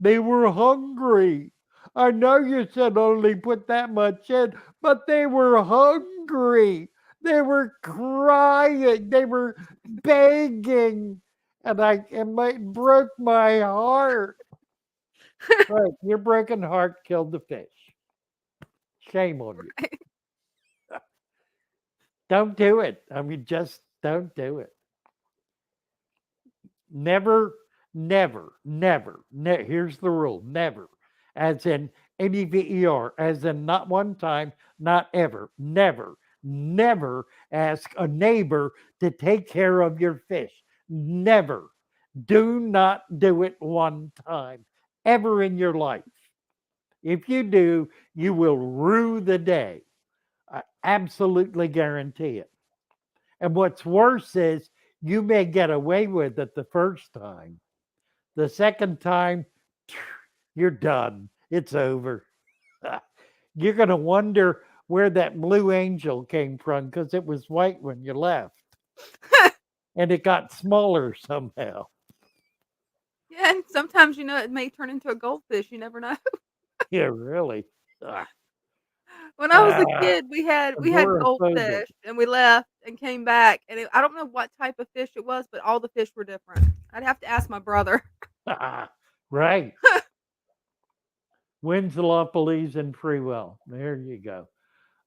They were hungry. I know you said only put that much in, but they were hungry. They were crying. They were begging. And it broke my heart. Right. Your broken heart killed the fish. Shame on you. Right. Don't do it. I mean, just don't do it. Never, never. Here's the rule never, as in NEVER, as in not one time, not ever, never ask a neighbor to take care of your fish. Never. Do not do it one time ever in your life. If you do, you will rue the day. I absolutely guarantee it. And what's worse is you may get away with it the first time. The second time, you're done. It's over. You're going to wonder where that blue angel came from because it was white when you left, and it got smaller somehow. Yeah, and sometimes, it may turn into a goldfish, you never know. Yeah, really. Ah, When I was a ah, kid, we had agoraphobic. goldfish, and we left and came back, and I don't know what type of fish it was, but all the fish were different. I'd have to ask my brother. Ah, right. Winslow believes in free will. There you go.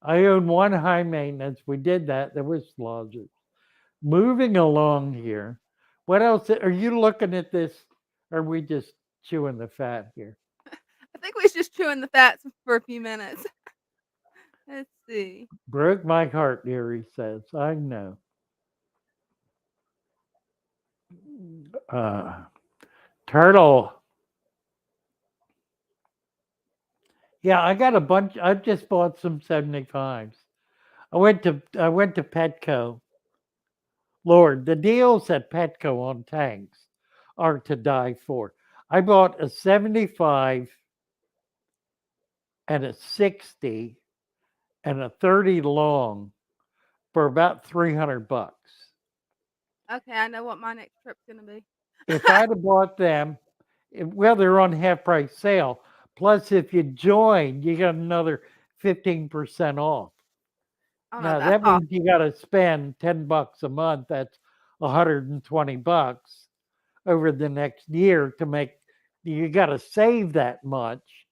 I own one high maintenance. We did that. There was logic. Moving along here. What else? Are you looking at this? Or are we just chewing the fat here? I think we was just chewing the fats for a few minutes. Let's see. Broke my heart, Erie says. I know. Uh, Turtle. Yeah, I got a bunch. I just bought some 75s. I went to Petco. Lord, the deals at Petco on tanks are to die for. I bought a 75 and a 60 and a 30 long for about $300. Okay, I know what my next trip's gonna be. If I'd have bought them, well, they're on half price sale. Plus, if you join, you get another 15% off. Oh, no, Now that's that awesome. means you got to spend $10 a month. That's $120 over the next year to make. You got to save that much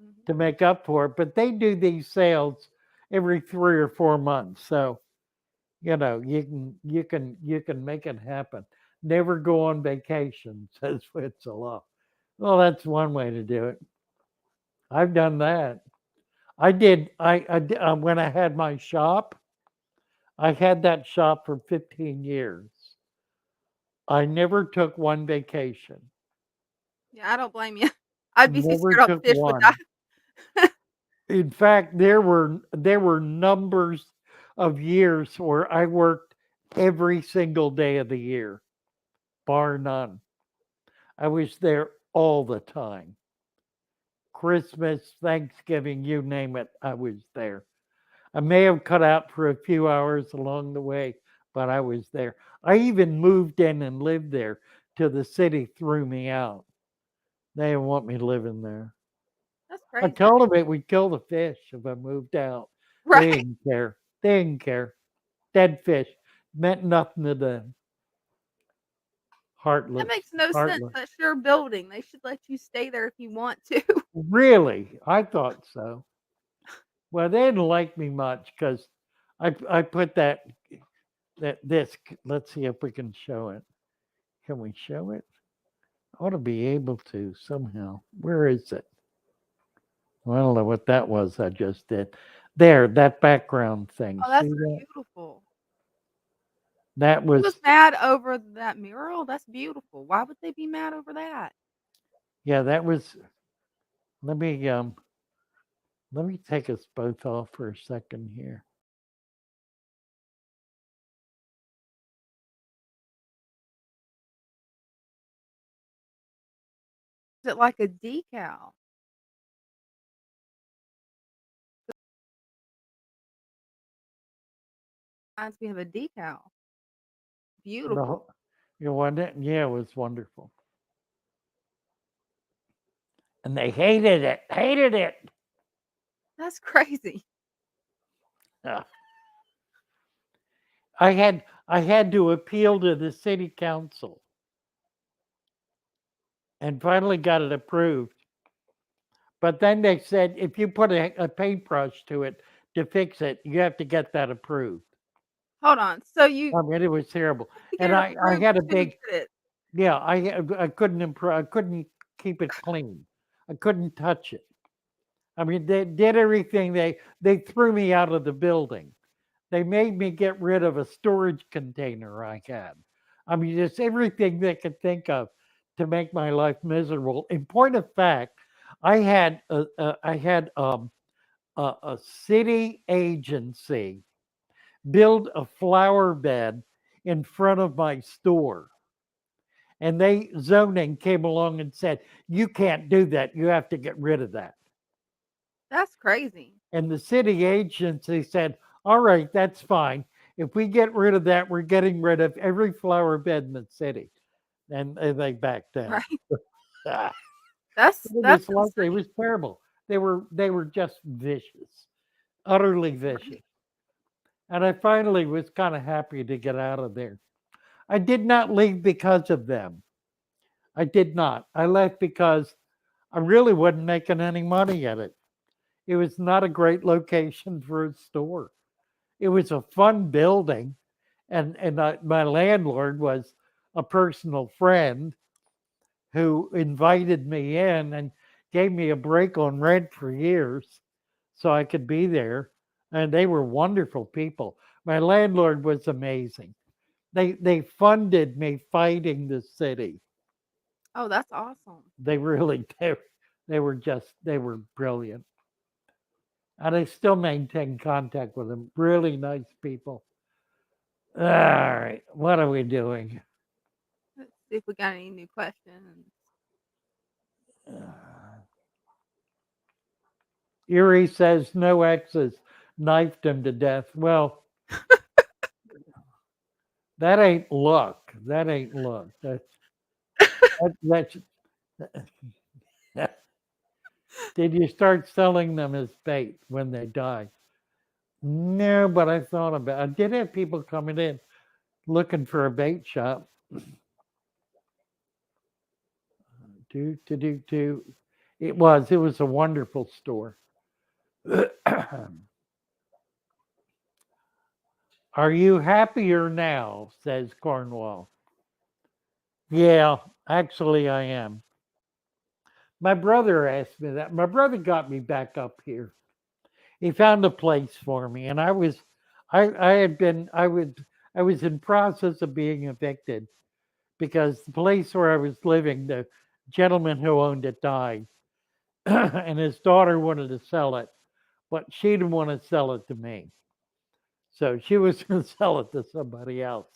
Mhm. to make up for it. But they do these sales every 3 or 4 months, so you can make it happen. Never go on vacation, says Witzela. Well, that's one way to do it. I've done that. I did. When I had my shop. I had that shop for 15 years. I never took one vacation. Yeah, I don't blame you. I'd be so Never scared all took the fish would die. one. In fact, there were numbers of years where I worked every single day of the year, bar none. I was there all the time. Christmas, Thanksgiving, you name it, I was there. I may have cut out for a few hours along the way, but I was there. I even moved in and lived there till the city threw me out. They didn't want me living there. That's I crazy. told them it would kill the fish if I moved out. They Right. didn't care. They didn't care. Dead fish meant nothing to them. That Heartless. makes no sense. Heartless. That's your building. They should let you stay there if you want to. Really? I thought so. Well, they didn't like me much because I put that disc. Let's see if we can show it. Can we show it? I ought to be able to somehow. Where is it? Well, I don't know what that was I just did. There, that background thing. Oh, See that's that? beautiful. That He was was, mad over that mural? That's beautiful. Why would they be mad over that? yeah, that was. Let me let me take us both off for a second here. Is it like a decal? Reminds me of a decal. The Beautiful. whole, you want it? Yeah, it was wonderful. And they hated it. Hated it. That's crazy. Ah, I had to appeal to the city council and finally got it approved. But then they said if you put a paintbrush to it to fix it, you have to get that approved. Hold on. So you I mean, it was terrible. to get And it I approved had a to big, get it. yeah, I couldn't improve. I couldn't keep it clean. I couldn't touch it. I mean, they did everything. They threw me out of the building. They made me get rid of a storage container I had. I mean, just everything they could think of to make my life miserable. In point of fact, I had a city agency build a flower bed in front of my store. And they zoning came along and said, you can't do that. You have to get rid of that. That's crazy. And the city agency said, all right, that's fine. If we get rid of that, we're getting rid of every flower bed in the city. And they backed down. Right. Ah, it That's was like it insane. was terrible. They were just vicious, utterly Right. vicious. And I finally was kind of happy to get out of there. I did not leave because of them. I did not. I left because I really wasn't making any money at it. It was not a great location for a store. It was a fun building, and my landlord was a personal friend who invited me in and gave me a break on rent for years so I could be there. And they were wonderful people. My landlord was amazing. They funded me fighting the city. Oh, that's awesome. They really they were brilliant. And I still maintain contact with them. Really nice people. All right, what are we doing? Let's see if we got any new questions. Erie says no exes knifed him to death. Well, that ain't luck. That ain't luck. That's did you start selling them as bait when they die? No, but I thought about. I did have people coming in looking for a bait shop. Do. It was a wonderful store. Are you happier now? Says Cornwall. Yeah, actually, I am. My brother asked me that. My brother got me back up here. He found a place for me, and I had been, I was in process of being evicted because the place where I was living, the gentleman who owned it died, and his daughter wanted to sell it, but she didn't want to sell it to me, so she was going to sell it to somebody else,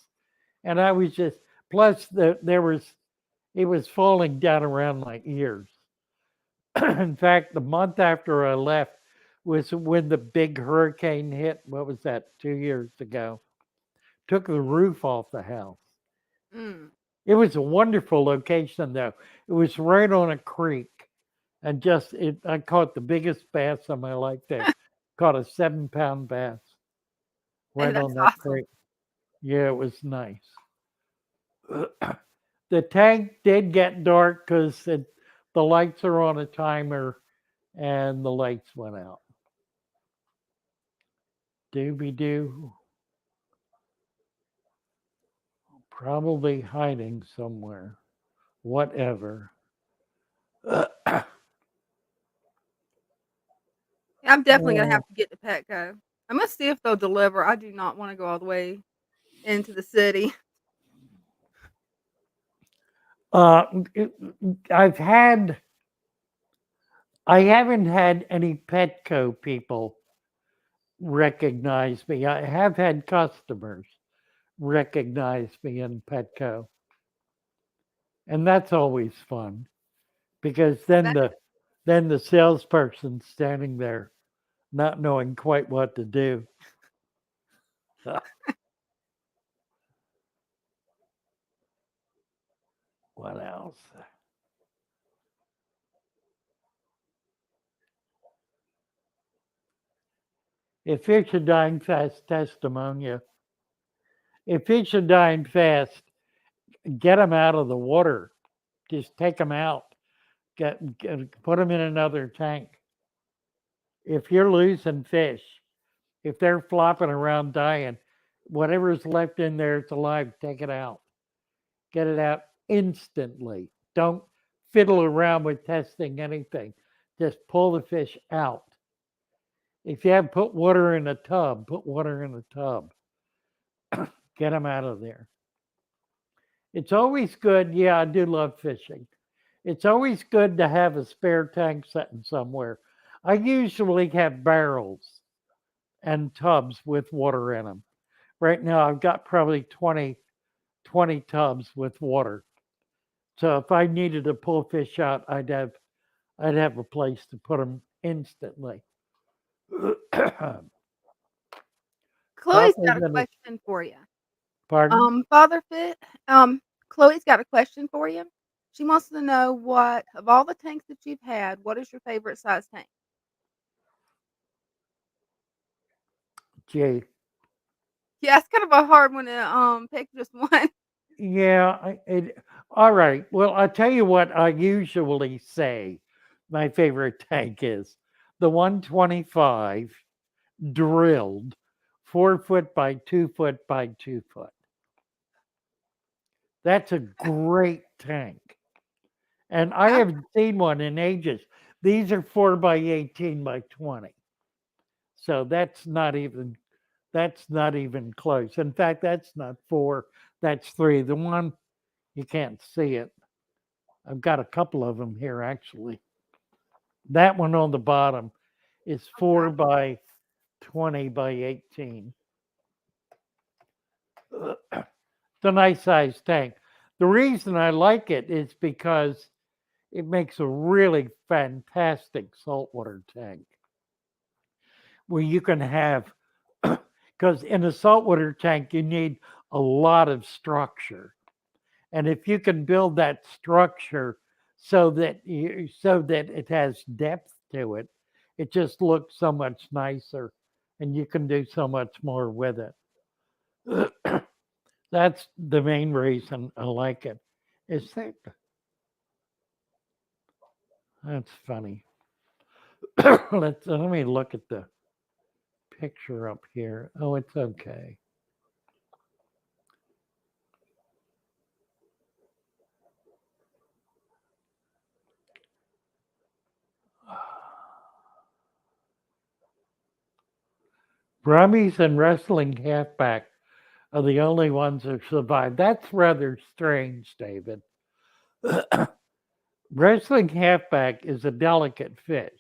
and I was just plus there was it was falling down around my ears. In fact, the month after I left was when the big hurricane hit. What was that? 2 years ago. Took the roof off the house. Mm. It was a wonderful location, though. It was right on a creek, and just it. I caught the biggest bass of my life there. Caught a 7 pound bass Hey, right that's on that awesome. creek. Yeah, it was nice. The tank did get dark because the lights are on a timer, and the lights went out. Dooby doo. Probably hiding somewhere. Whatever. Yeah, I'm definitely gonna have to get to Petco. I'm gonna see if they'll deliver. I do not want to go all the way into the city. Uh, I've had, I haven't had any Petco people recognize me. I have had customers recognize me in Petco, and that's always fun because That then the salesperson standing there not knowing quite what to do. What else? If fish are dying fast, testimonia. If fish are dying fast, get them out of the water. Just take them out. Put them in another tank. If you're losing fish, if they're flopping around dying, whatever's left in there it's alive, take it out. Get it out instantly. Don't fiddle around with testing anything. Just pull the fish out. If you have put water in a tub, put water in a tub. Get them out of there. It's always good. Yeah, I do love fishing. It's always good to have a spare tank sitting somewhere. I usually have barrels and tubs with water in them. Right now, I've got probably 20 tubs with water. So if I needed to pull fish out, I'd have a place to put them instantly. Chloe's Tougher got a than a question for you. pardon? Father Fit, Chloe's got a question for you. She wants to know what of all the tanks that you've had, what is your favorite size tank? Gee. Yeah, it's kind of a hard one to pick just one. Yeah, all right. Well, I tell you what I usually say my favorite tank is the 125 drilled 4 foot by 2 foot by 2 foot. That's a great tank. And I Yeah, haven't seen one in ages. These are 4 by 18 by 20. So that's not even close. In fact, that's not four, that's three. The one you can't see it. I've got a couple of them here actually. That one on the bottom is okay. 4 by 20 by 18. It's a nice sized tank. The reason I like it is because it makes a really fantastic saltwater tank where you can have, because in a saltwater tank, you need a lot of structure. And if you can build that structure so that it has depth to it, it just looks so much nicer and you can do so much more with it. That's the main reason I like it. Is that that's funny. Let me look at the picture up here. Oh, it's okay. Brummies and wrestling halfback are the only ones that survive. That's rather strange, David. Wrestling halfback is a delicate fish,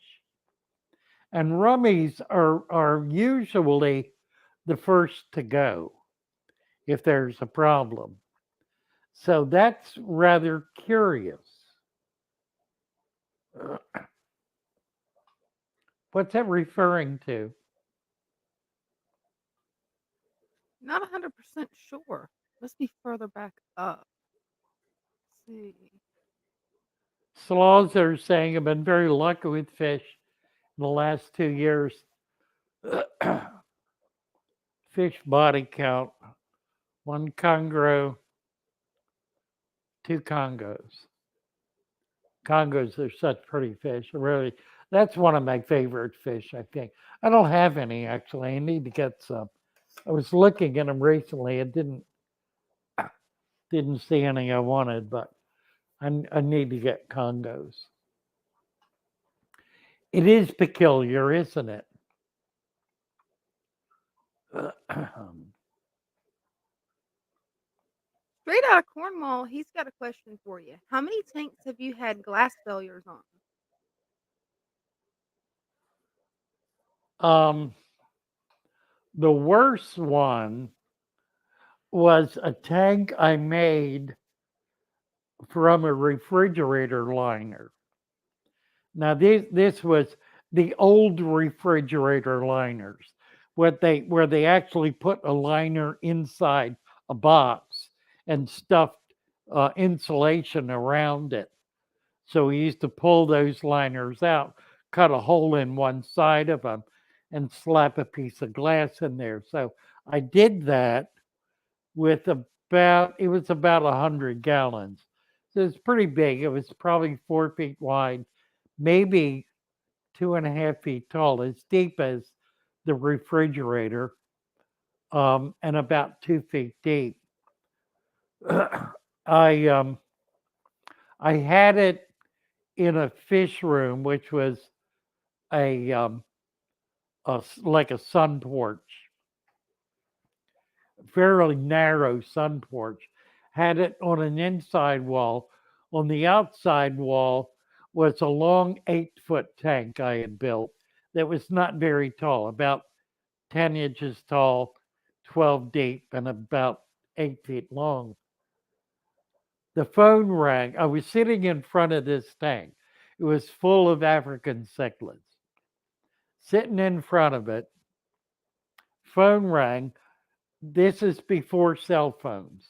and rummies are usually the first to go if there's a problem. So that's rather curious. What's that referring to? Not 100% sure. Let's be further back up. Let's see. Slows are saying I've been very lucky with fish in the last 2 years. Fish body count: one congro, two congos. Congos are such pretty fish. Really, that's one of my favorite fish. I think I don't have any actually. I need to get some. I was looking at them recently. I didn't see any I wanted, but I need to get congos. It is peculiar, isn't it? Straight out of Cornwall, he's got a question for you. How many tanks have you had glass failures on? um, the worst one was a tank I made from a refrigerator liner. Now this was the old refrigerator liners, where they actually put a liner inside a box and stuffed insulation around it. So we used to pull those liners out, cut a hole in one side of them, and slap a piece of glass in there. So I did that with it was about 100 gallons. So it's pretty big. It was probably 4 feet wide, maybe 2.5 feet tall, as deep as the refrigerator, and about 2 feet deep. I I had it in a fish room, which was a, like a sun porch, fairly narrow sun porch. Had it on an inside wall. On the outside wall was a long 8 foot tank I had built that was not very tall, about 10 inches tall, 12 deep, and about 8 feet long. The phone rang. I was sitting in front of this tank. It was full of African cichlids. sitting in front of it. Phone rang. This is before cell phones.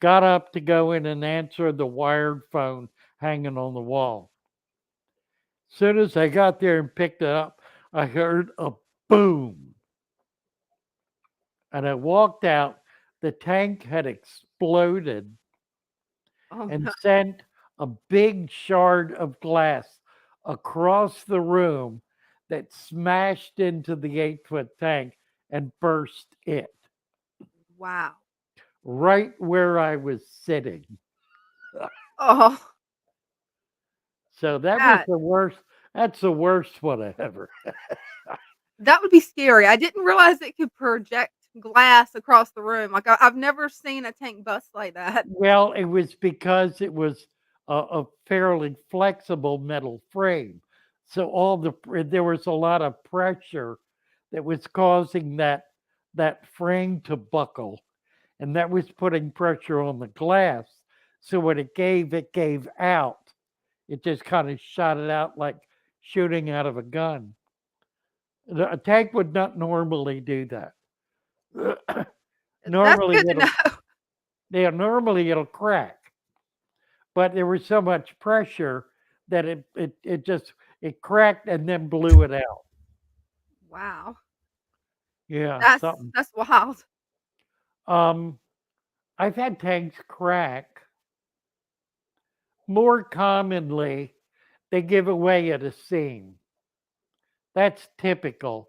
Got up to go in and answer the wired phone hanging on the wall. Soon as I got there and picked it up, I heard a boom. And I walked out. The tank had exploded Oh, and no. sent a big shard of glass across the room that smashed into the 8-foot tank and burst it Wow. right where I was sitting. Oh, So that was that the worst. That's the worst one ever. that would be scary. I didn't realize it could project glass across the room. Like, I've never seen a tank bust like that. Well, it was because it was a fairly flexible metal frame. So there was a lot of pressure that was causing that frame to buckle, and that was putting pressure on the glass. So when it gave out. It just kind of shot it out like shooting out of a gun. A tank would not normally do that. That's normally good to it'll know. normally it'll crack, but there was so much pressure that it just it cracked and then blew it out. Wow. Yeah, That's something. that's wild. Um, I've had tanks crack. More commonly, they give away at a seam. That's typical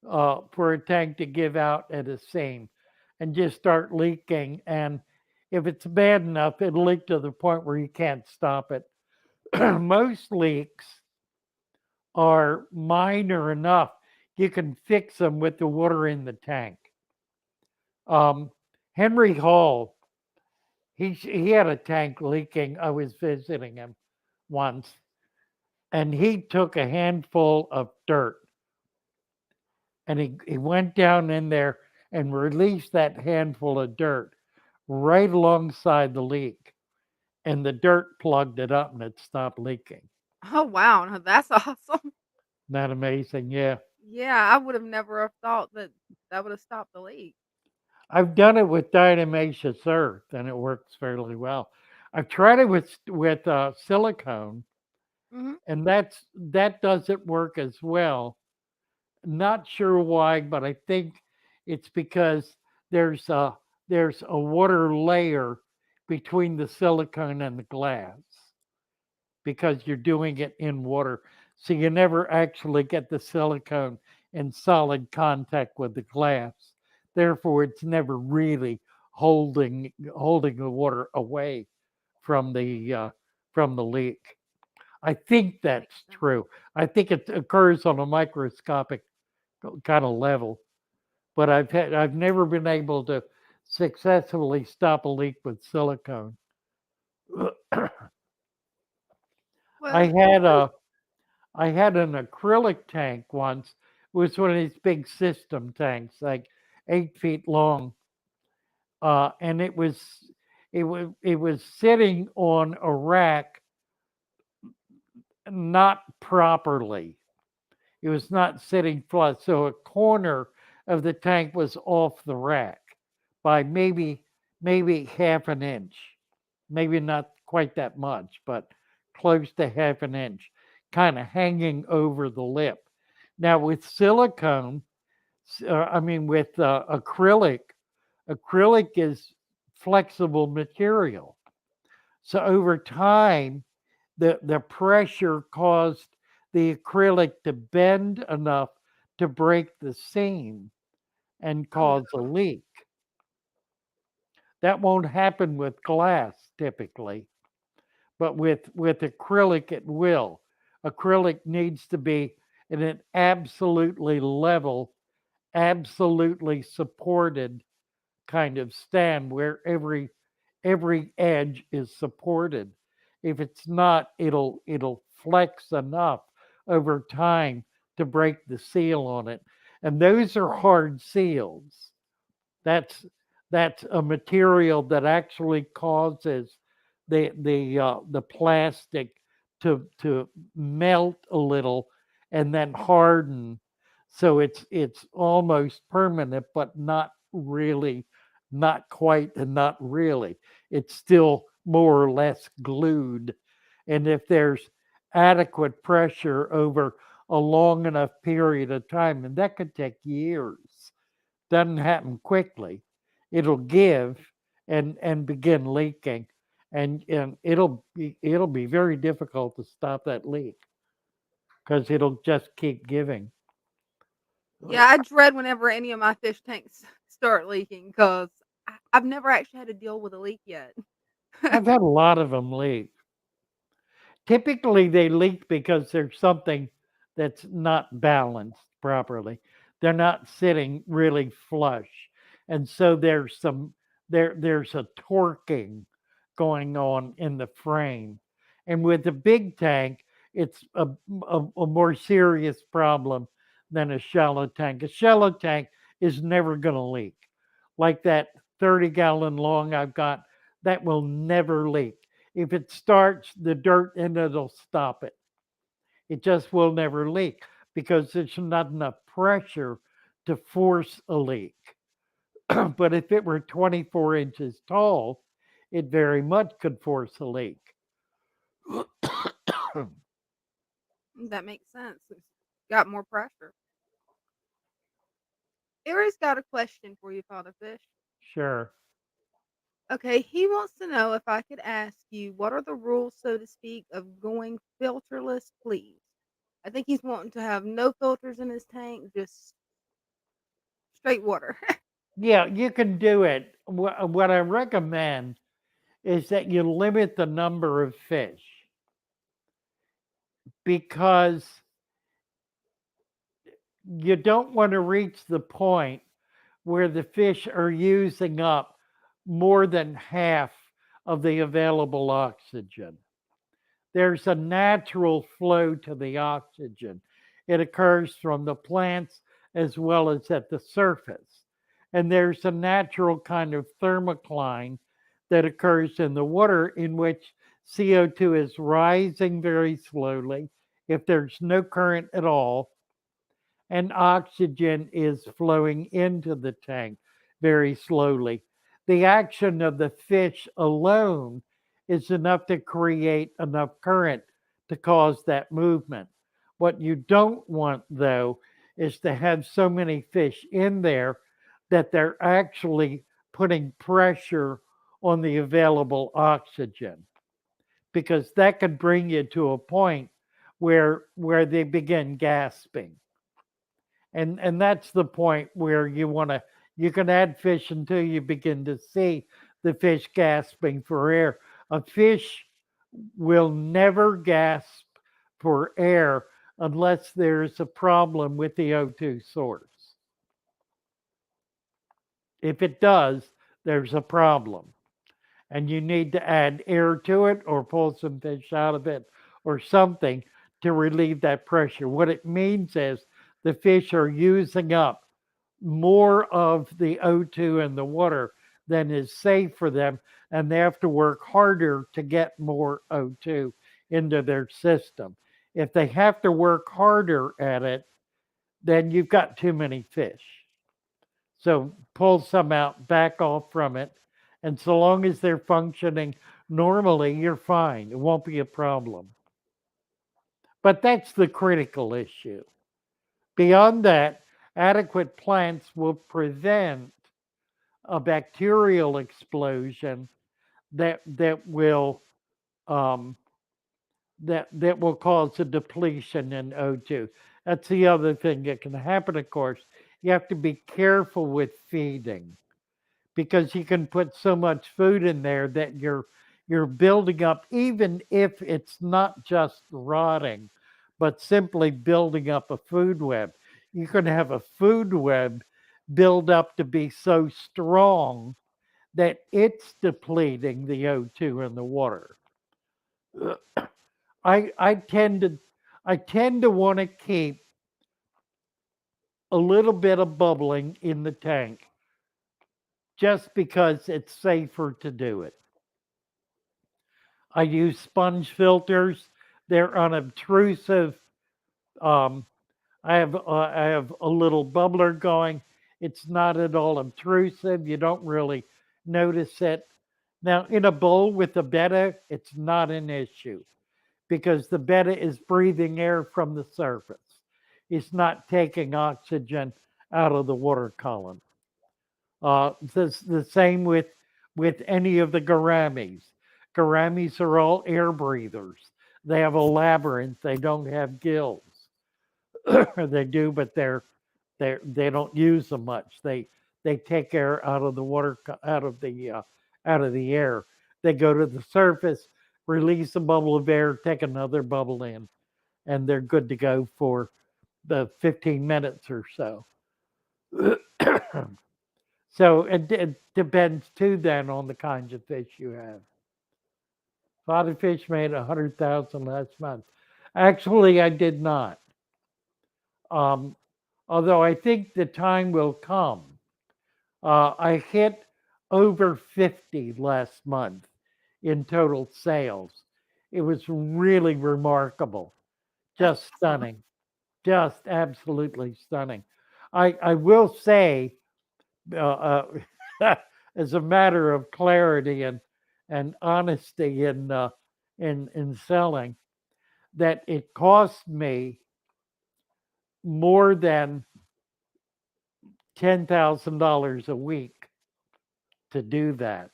for a tank to give out at a seam and just start leaking. And if it's bad enough, it'll leak to the point where you can't stop it. Most leaks are minor enough you can fix them with the water in the tank. Um, Henry Hall, he had a tank leaking. I was visiting him once, and he took a handful of dirt and he went down in there and released that handful of dirt right alongside the leak. And the dirt plugged it up and it stopped leaking. Oh, wow. Now that's awesome. Isn't that amazing? Yeah. Yeah, I would have never have thought that that would have stopped the leak. I've done it with diatomaceous earth and it works fairly well. I've tried it with silicone Mhm. and that doesn't work as well. Not sure why, but I think it's because there's a there's a water layer between the silicone and the glass because you're doing it in water. So you never actually get the silicone in solid contact with the glass. Therefore, it's never really holding the water away from the leak. I think Makes that's sense. true. I think it occurs on a microscopic kind of level, but I've never been able to successfully stop a leak with silicone. I Well, had a I had an acrylic tank once. It was one of these big system tanks, like 8 feet long, and it was sitting on a rack, not properly. It was not sitting flush, so a corner of the tank was off the rack by maybe half an inch, maybe not quite that much, but close to half an inch, kind of hanging over the lip. Now with silicone, I mean with acrylic is flexible material. So over time, the pressure caused the acrylic to bend enough to break the seam and oh, cause a no. leak. That won't happen with glass typically, but with acrylic it will. Acrylic needs to be in an absolutely level, absolutely supported kind of stand where every edge is supported. If it's not, it'll flex enough over time to break the seal on it. And those are hard seals. That's that's a material that actually causes the plastic to melt a little and then harden. So it's almost permanent, but not really, not quite, and not really. It's still more or less glued. And if there's adequate pressure over a long enough period of time, and that could take years, doesn't happen quickly. It'll give and begin leaking, and it'll be very difficult to stop that leak because it'll just keep giving. Yeah, I dread whenever any of my fish tanks start leaking because I've never actually had to deal with a leak yet. I've had a lot of them leak. Typically, they leak because there's something that's not balanced properly. They're not sitting really flush, and so there's a torquing going on in the frame. And with the big tank, it's a more serious problem than a shallow tank. A shallow tank is never going to leak. Like that 30-gallon long I've got, that will never leak. If it starts, the dirt in it'll stop it. It just will never leak because there's not enough pressure to force a leak. But if it were 24 inches tall, it very much could force a leak. That makes sense. It's got more pressure. Aries got a question for you, Father Fish. Sure. Okay, he wants to know if I could ask you what are the rules, so to speak, of going filterless, please? I think he's wanting to have no filters in his tank, just straight water. Yeah, you can do it. What I recommend is that you limit the number of fish because you don't want to reach the point where the fish are using up more than half of the available oxygen. There's a natural flow to the oxygen. It occurs from the plants as well as at the surface. And there's a natural kind of thermocline that occurs in the water in which CO2 is rising very slowly if there's no current at all, and oxygen is flowing into the tank very slowly. The action of the fish alone is enough to create enough current to cause that movement. What you don't want, though, is to have so many fish in there that they're actually putting pressure on the available oxygen, because that could bring you to a point where they begin gasping, and that's the point where you can add fish until you begin to see the fish gasping for air. A fish will never gasp for air unless there's a problem with the O2 source. If it does, there's a problem, and you need to add air to it or pull some fish out of it or something to relieve that pressure. What it means is the fish are using up more of the O2 in the water than is safe for them, and they have to work harder to get more O2 into their system. If they have to work harder at it, then you've got too many fish. So pull some out, back off from it, and so long as they're functioning normally, you're fine. It won't be a problem. But that's the critical issue. Beyond that, adequate plants will prevent a bacterial explosion that um, that will cause a depletion in O2. That's the other thing that can happen. Of course, you have to be careful with feeding because you can put so much food in there that you're building up, even if it's not just rotting, but simply building up a food web. You can have a food web build up to be so strong that it's depleting the O2 in the water. I I tend to I tend to want to keep a little bit of bubbling in the tank just because it's safer to do it. I use sponge filters. They're unobtrusive. Um, I have a little bubbler going. It's not at all intrusive. You don't really notice it. Now, in a bowl with a betta, it's not an issue because the betta is breathing air from the surface. It's not taking oxygen out of the water column. The same with any of the gouramis. Gouramis are all air breathers. They have a labyrinth. They don't have gills. They do, but they don't use them much. They take air out of the water, out of the air. They go to the surface, release a bubble of air, take another bubble in, and they're good to go for the 15 minutes or so. So it depends too then on the kinds of fish you have. Spotted fish made 100,000 last month. Actually, I did not. Um, Although I think the time will come. I hit over 50 last month in total sales. It was really remarkable, That's just awesome. stunning, just absolutely stunning. I will say, as a matter of clarity and honesty in selling, that it cost me more than $10,000 a week to do that.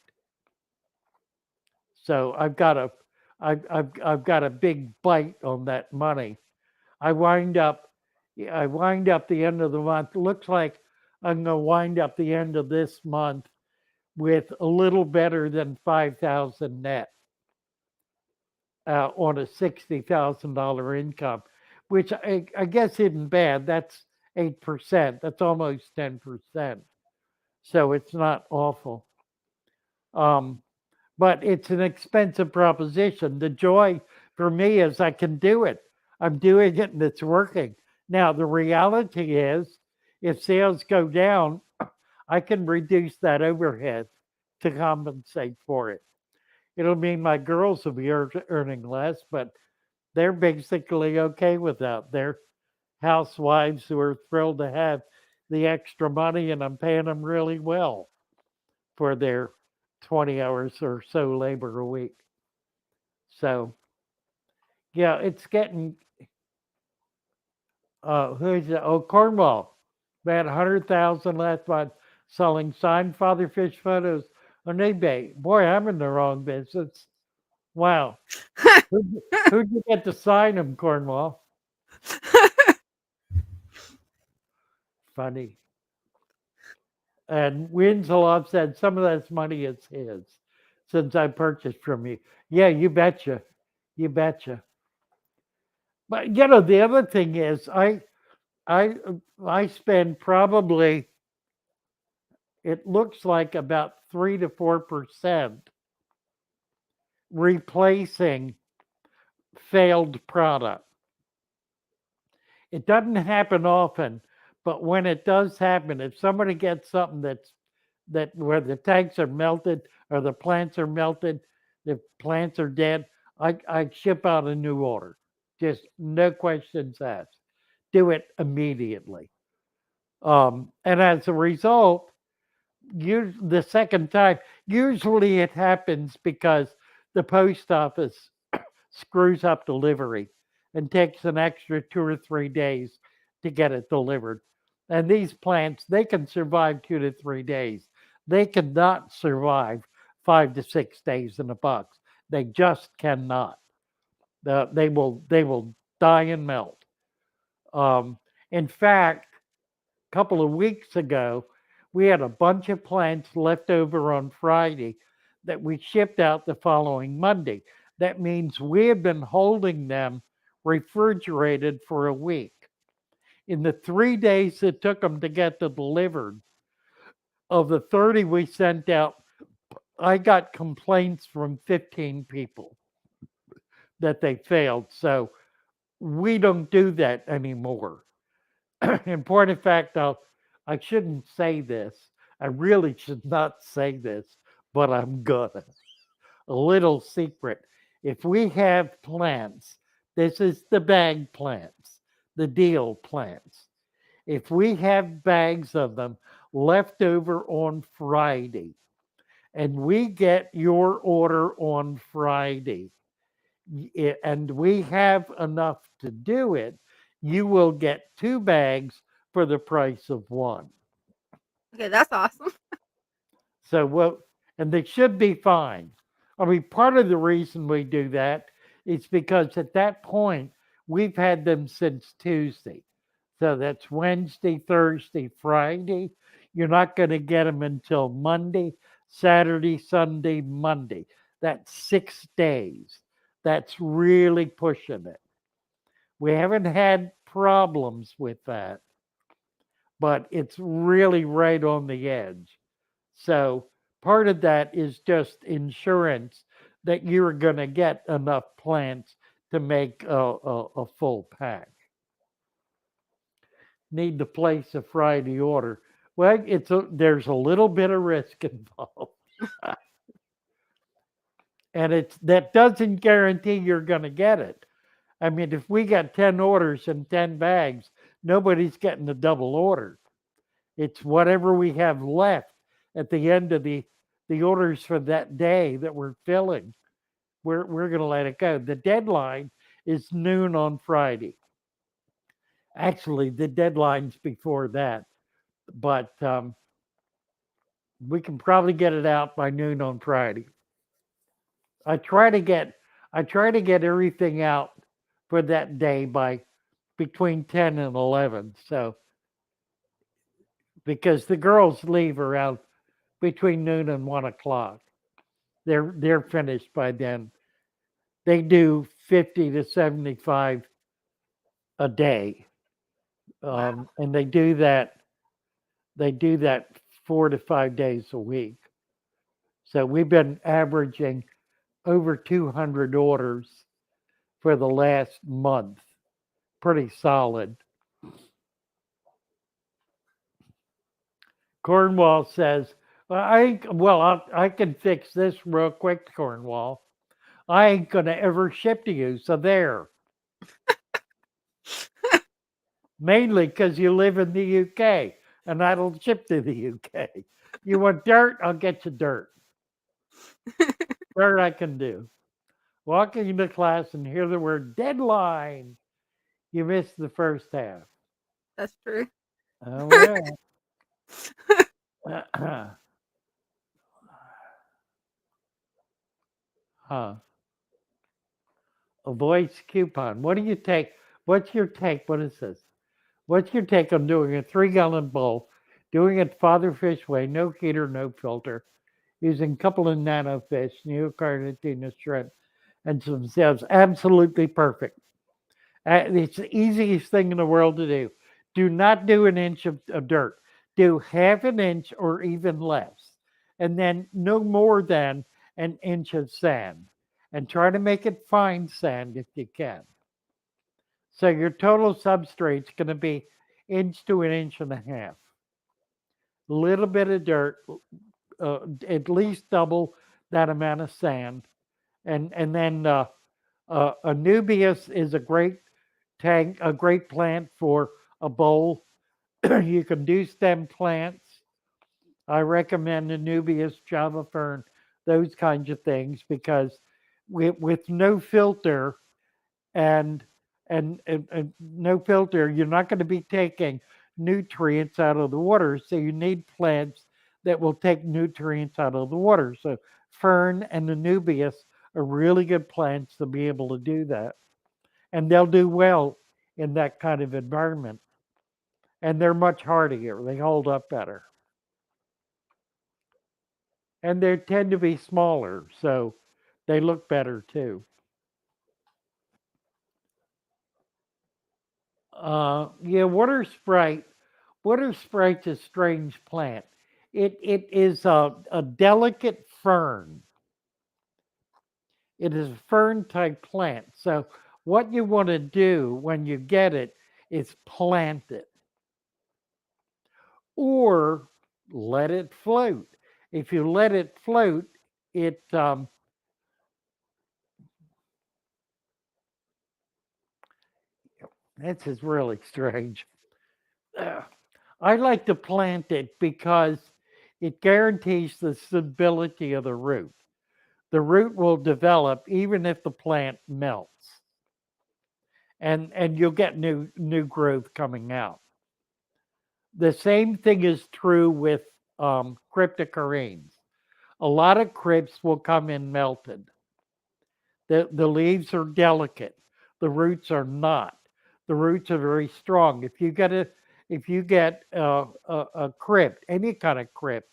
So I've got a big bite on that money. I wind up I wind up the end of the month. Looks like I'm gonna wind up the end of this month with a little better than 5,000 net on a $60,000 income, which I guess isn't bad. That's 8%. That's almost 10%. So it's not awful. Um, but it's an expensive proposition. The joy for me is I can do it. I'm doing it and it's working. Now, the reality is, if sales go down, I can reduce that overhead to compensate for it. It'll mean my girls will be earning less, but they're basically okay with that. They're housewives who are thrilled to have the extra money, and I'm paying them really well for their 20 hours or so labor a week. So, yeah, it's getting, who's it? Oh, Cornwall. About 100,000 last month selling signed father fish photos on eBay. Boy, I'm in the wrong business. Wow. Who'd you get to sign them, Cornwall? Funny. And Winslow said some of that money is his since I purchased from you. Yeah, you betcha. You betcha. But the other thing is I I spend probably, it looks like about 3 to 4% replacing failed product. It doesn't happen often, but when it does happen, if somebody gets something that where the tanks are melted or the plants are melted, the plants are dead, I ship out a new order. Just no questions asked. Do it immediately. And as a result, the second time, usually it happens because the post office screws up delivery and takes an extra 2 or 3 days to get it delivered. And these plants, they can survive 2 to 3 days. They cannot survive 5 to 6 days in a box. They just cannot. They will die and melt. In fact, couple of weeks ago, we had a bunch of plants left over on Friday that we shipped out the following Monday. That means we have been holding them refrigerated for a week. In the 3 days it took them to get delivered, of the 30 we sent out, I got complaints from 15 people that they failed. So we don't do that anymore. In point of fact, I shouldn't say this. I really should not say this, but I'm gonna. A little secret. If we have plants, this is the bag plants. the deal plants. If we have bags of them left over on Friday and we get your order on Friday, and we have enough to do it, you will get 2 bags for the price of one. Okay, that's awesome. So what? And they should be fine. I mean, part of the reason we do that is because at that point we've had them since Tuesday. So that's Wednesday, Thursday, Friday. You're not going to get them until Monday, Saturday, Sunday, Monday. That's 6 days. That's really pushing it. We haven't had problems with that, but it's really right on the edge. So part of that is just insurance that you're going to get enough plants to make a full pack. Need to place a Friday order. Well, there's a little bit of risk involved, and it's that doesn't guarantee you're going to get it. I mean, if we got 10 orders and 10 bags, nobody's getting a double order. It's whatever we have left at the end of the orders for that day that we're filling. We're going to let it go. The deadline is noon on Friday. Actually, the deadline's before that, but we can probably get it out by noon on Friday. I try to get I try to get everything out for that day by between 10 and 11. So because the girls leave around between noon and 1 o'clock. They're finished by then. They do 50 to 75 a day. Wow. And they do that 4 to 5 days a week. So we've been averaging over 200 orders for the last month. Pretty solid. Cornwall says, I can fix this real quick, Cornwall. I ain't going to ever ship to you. So there. Mainly because you live in the UK and I don't ship to the UK. You want dirt? I'll get you dirt. Dirt I can do. Walking into class and hear the word deadline. You missed the first half. That's true. Oh, well. Huh. A voice coupon. What do you take? What's your take? What is this? What's your take on doing a 3 gallon bowl, doing it Father Fish way, no heater, no filter, using a couple of nano fish, neocarnitina shrimp, and some cells? Absolutely perfect. It's the easiest thing in the world to do. Do not do an inch of dirt. Do half an inch or even less. And then no more than an inch of sand. And try to make it fine sand if you can. So your total substrate's going to be inch to an inch and a half. A little bit of dirt, at least double that amount of sand. And then Anubias is a great plant for a bowl. You can do stem plants. I recommend Anubias, Java fern, those kinds of things because with no filter and and no filter, you're not going to be taking nutrients out of the water. So you need plants that will take nutrients out of the water. So fern and Anubias are really good plants to be able to do that, and they'll do well in that kind of environment. And they're much hardier. They hold up better, and they tend to be smaller, so they look better too. Yeah, water sprite. Water sprite's a strange plant. It is a delicate fern. It is a fern type plant. So what you want to do when you get it is plant it or let it float. If you let it float, it This is really strange. I like to plant it because it guarantees the stability of the root. The root will develop even if the plant melts, and you'll get new growth coming out. The same thing is true with cryptocorenes. A lot of crypts will come in melted. The leaves are delicate. The roots are not. The roots are very strong. If you get a crypt, any kind of crypt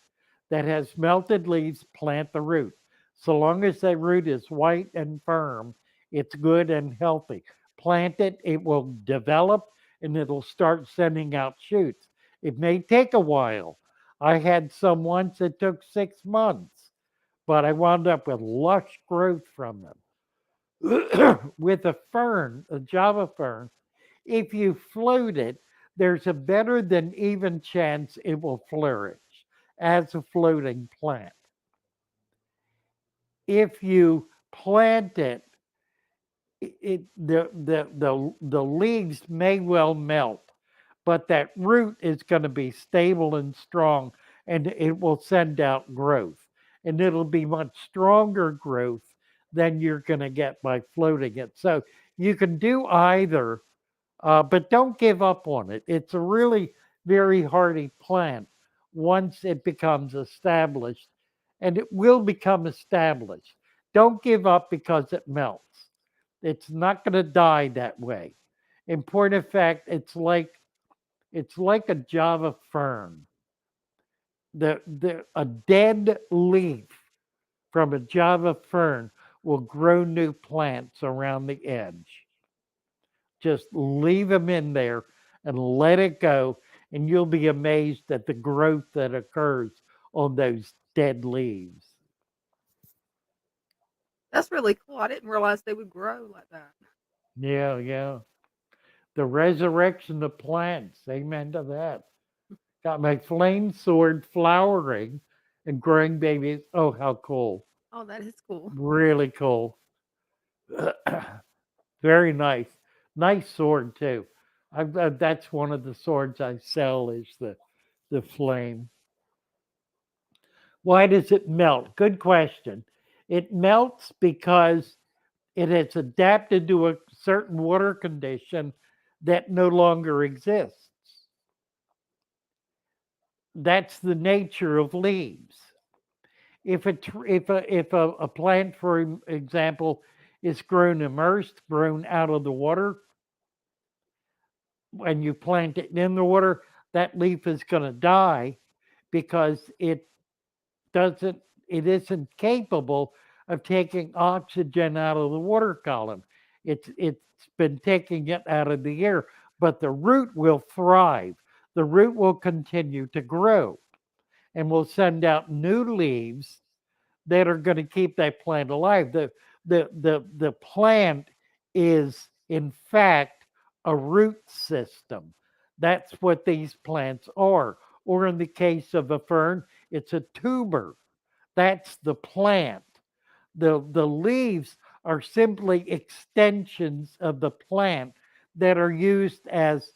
that has melted leaves, plant the root. So long as that root is white and firm, it's good and healthy. Plant it, it will develop and it'll start sending out shoots. It may take a while. I had some once that took 6 months, but I wound up with lush growth from them. With a fern, a Java fern, if you float it, there's a better than even chance it will flourish as a floating plant. If you plant it, the leaves may well melt, but that root is going to be stable and strong, and it will send out growth, and it'll be much stronger growth than you're going to get by floating it. So you can do either, but don't give up on it. It's a really very hardy plant once it becomes established, and it will become established. Don't give up because it melts. It's not going to die that way. In point of fact, it's like a Java fern. A dead leaf from a Java fern will grow new plants around the edge. Just leave them in there and let it go, and you'll be amazed at the growth that occurs on those dead leaves. That's really cool. I didn't realize they would grow like that. Yeah, yeah. The resurrection of plants. Amen to that. Got my flame sword flowering and growing babies. Oh, how cool. Oh, that is cool. Really cool. Very nice. Nice sword, too. That's one of the swords I sell is the flame. Why does it melt? Good question. It melts because it has adapted to a certain water condition that no longer exists. That's the nature of leaves. If a plant, for example, is grown immersed, grown out of the water, when you plant it in the water, that leaf is going to die because doesn't it isn't capable of taking oxygen out of the water column. It's been taking it out of the air, but the root will thrive. The root will continue to grow and will send out new leaves that are going to keep that plant alive. The plant is in fact a root system. That's what these plants are. Or in the case of a fern, it's a tuber. That's the plant. The leaves are simply extensions of the plant that are used as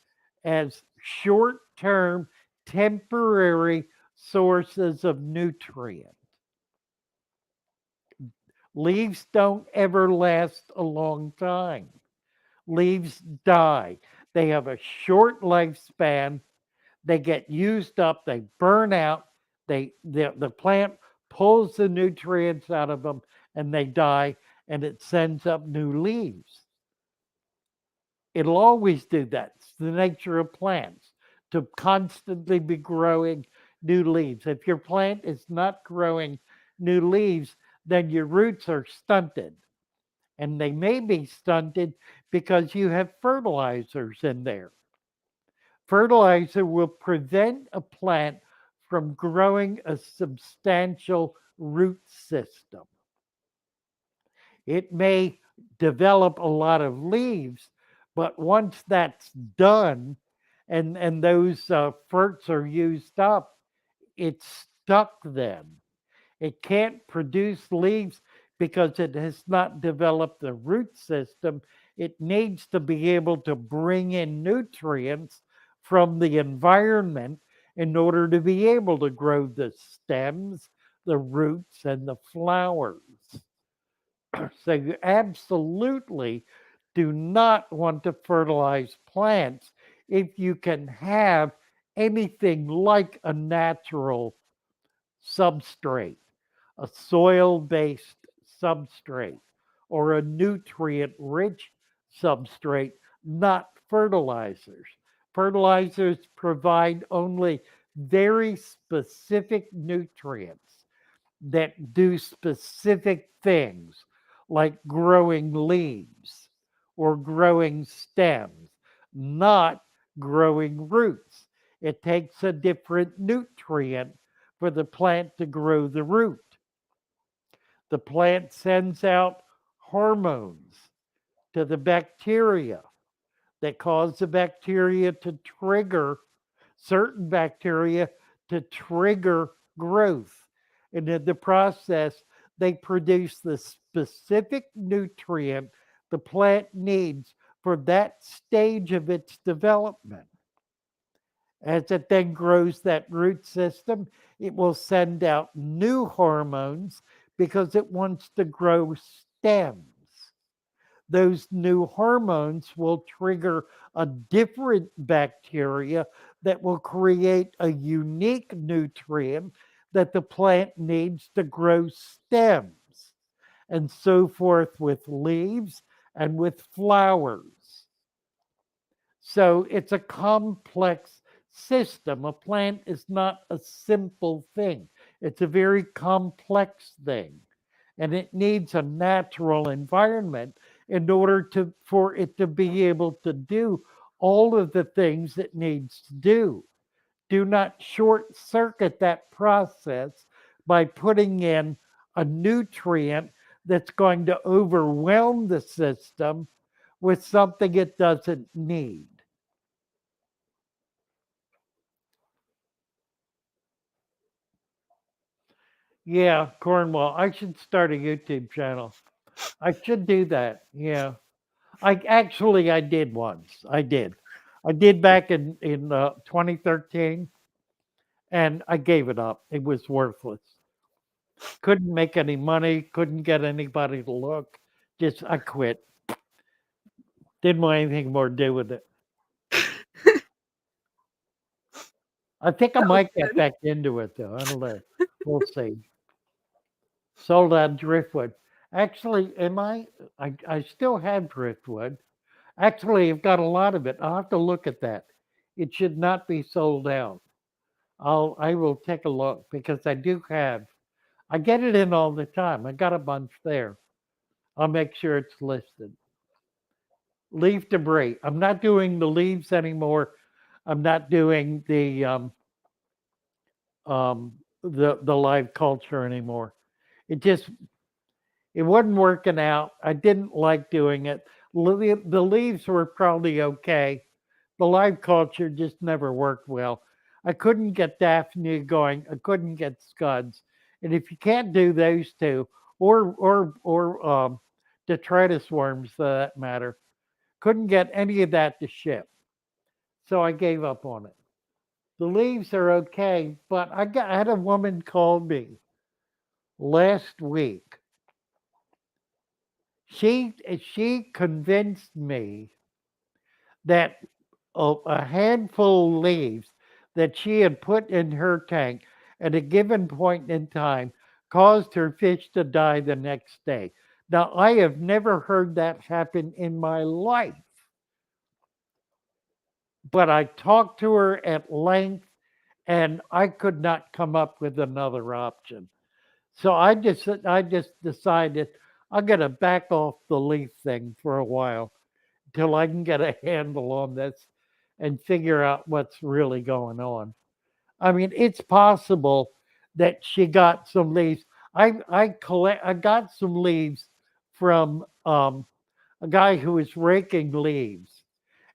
short-term temporary sources of nutrient. Leaves don't ever last a long time. Leaves die. They have a short lifespan. They get used up, they burn out, the plant pulls the nutrients out of them and they die and it sends up new leaves. It'll always do that. It's the nature of plants to constantly be growing new leaves. If your plant is not growing new leaves, then your roots are stunted. And they may be stunted because you have fertilizers in there. Fertilizer will prevent a plant from growing a substantial root system. It may develop a lot of leaves, but once that's done and those ferts are used up, it's stuck then. It can't produce leaves because it has not developed the root system It needs to be able to bring in nutrients from the environment in order to be able to grow the stems, the roots, and the flowers. So you absolutely do not want to fertilize plants if you can have anything like a natural substrate, a soil based substrate, or a nutrient rich substrate, not fertilizers. Fertilizers provide only very specific nutrients that do specific things, like growing leaves or growing stems, not growing roots. It takes a different nutrient for the plant to grow the root. The plant sends out hormones to the bacteria that cause the bacteria to trigger certain bacteria to trigger growth. And in the process, they produce the specific nutrient the plant needs for that stage of its development. As it then grows that root system, it will send out new hormones because it wants to grow stems. Those new hormones will trigger a different bacteria that will create a unique nutrient that the plant needs to grow stems, and so forth with leaves and with flowers. So it's a complex system. A plant is not a simple thing, it's a very complex thing. And it needs a natural environment in order to for it to be able to do all of the things it needs to do. Do not short circuit that process by putting in a nutrient that's going to overwhelm the system with something it doesn't need. Yeah, Cornwall, I should start a YouTube channel. I should do that. Yeah. I did once. I did. I did back in 2013, and I gave it up. It was worthless. Couldn't make any money. Couldn't get anybody to look. Just I quit. Didn't want anything more to do with it. I think I That was might get good. back into it though. I don't know. We'll see. Sold out driftwood. Actually, am I? I still have driftwood. Actually, I've got a lot of it. I'll have to look at that. It should not be sold out. I will take a look because I do have. I get it in all the time. I got a bunch there. I'll make sure it's listed. Leaf debris. I'm not doing the leaves anymore. I'm not doing the live culture anymore. It just it wasn't working out. I didn't like doing it. The leaves were probably okay. The live culture just never worked well. I couldn't get Daphne going. I couldn't get Scuds. And if you can't do those two, or detritus worms for that matter, couldn't get any of that to ship. So I gave up on it. The leaves are okay, but I had a woman call me last week. She convinced me that a handful of leaves that she had put in her tank at a given point in time caused her fish to die the next day. Now, I have never heard that happen in my life, but I talked to her at length and I could not come up with another option. So I just decided I'm going to back off the leaf thing for a while till I can get a handle on this and figure out what's really going on. I mean, it's possible that she got some leaves. I got some leaves from a guy who was raking leaves,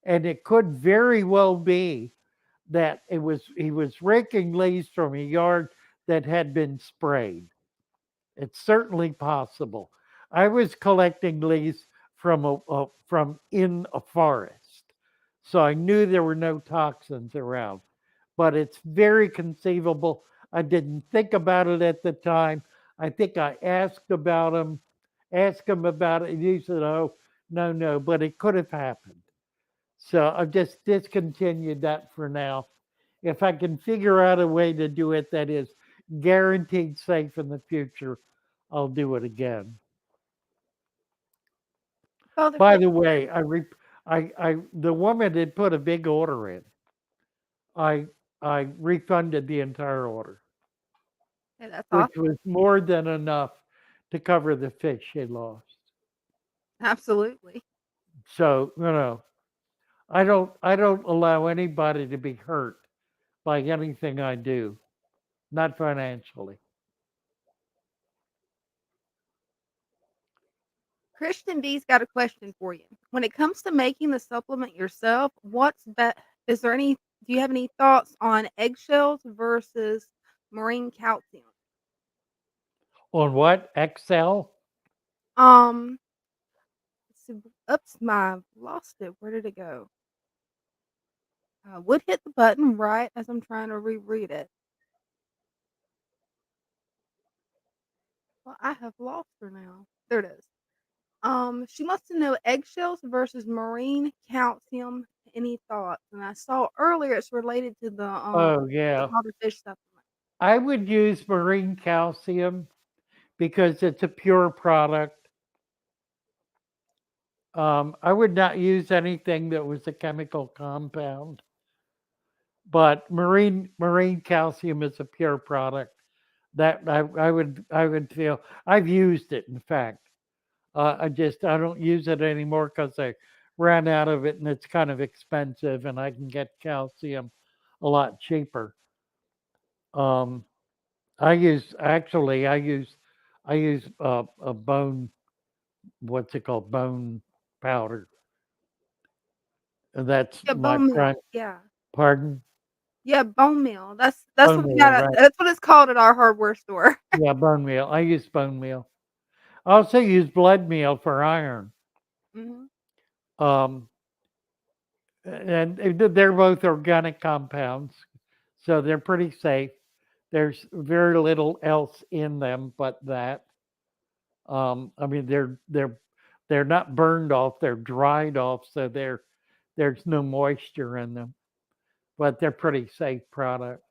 and it could very well be that he was raking leaves from a yard that had been sprayed. It's certainly possible. I was collecting leaves from in a forest. So I knew there were no toxins around. But it's very conceivable. I didn't think about it at the time. I think I asked him about it, and he said, "Oh, no, no," but it could have happened. So I've just discontinued that for now. If I can figure out a way to do it that is guaranteed safe in the future, I'll do it again. Father By Flip, the way, the woman had put a big order in. I I refunded the entire order, yeah, that's which awesome. was more than enough to cover the fish she lost. Absolutely. So, I don't allow anybody to be hurt by anything I do, not financially. Christian B's got a question for you. When it comes to making the supplement yourself, is there any do you have any thoughts on eggshells versus marine calcium? On what? Excel? Um, oops, my lost it. Where did it go? I would hit the button right as I'm trying to reread it. Well, I have lost her now. There it is. She wants to know eggshells versus marine calcium. Any thoughts? And I saw earlier it's related to Oh, the yeah. other fish supplement. I would use marine calcium because it's a pure product. I would not use anything that was a chemical compound, but marine calcium is a pure product. That I would feel I've used it. In fact, I don't use it anymore because I ran out of it and it's kind of expensive, and I can get calcium a lot cheaper. Um, I use a bone, what's it called, bone powder. And that's Yeah, my bone meal. prime. Yeah. Pardon? Yeah, bone meal. That's Bone what we meal, got at right? that's what it's called at our hardware store. Yeah, bone meal. I use bone meal. I also use blood meal for iron. Mhm. Um, and they're both organic compounds, so they're pretty safe. There's very little else in them but that. I mean, they're not burned off; they're dried off, so there's no moisture in them. But they're pretty safe products.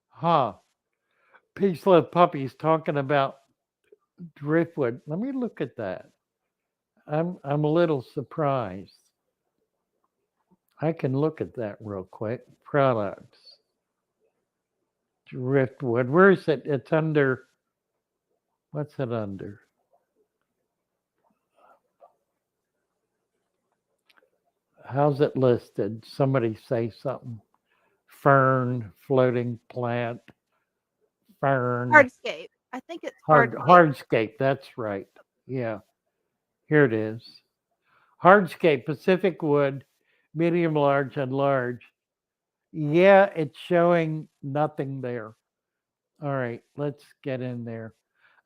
Huh? Peace Love Puppies talking about driftwood. Let me look at that. I'm a little surprised. I can look at that real quick. Products. Driftwood. Where is it? It's under, what's it under? How's it listed? Somebody say something. Fern, floating plant, fern, Hardscape. I think it's hardscape. hardscape. That's right. Yeah, here it is. Hardscape, Pacific wood, medium large and large. Yeah, it's showing nothing there. All right, let's get in there.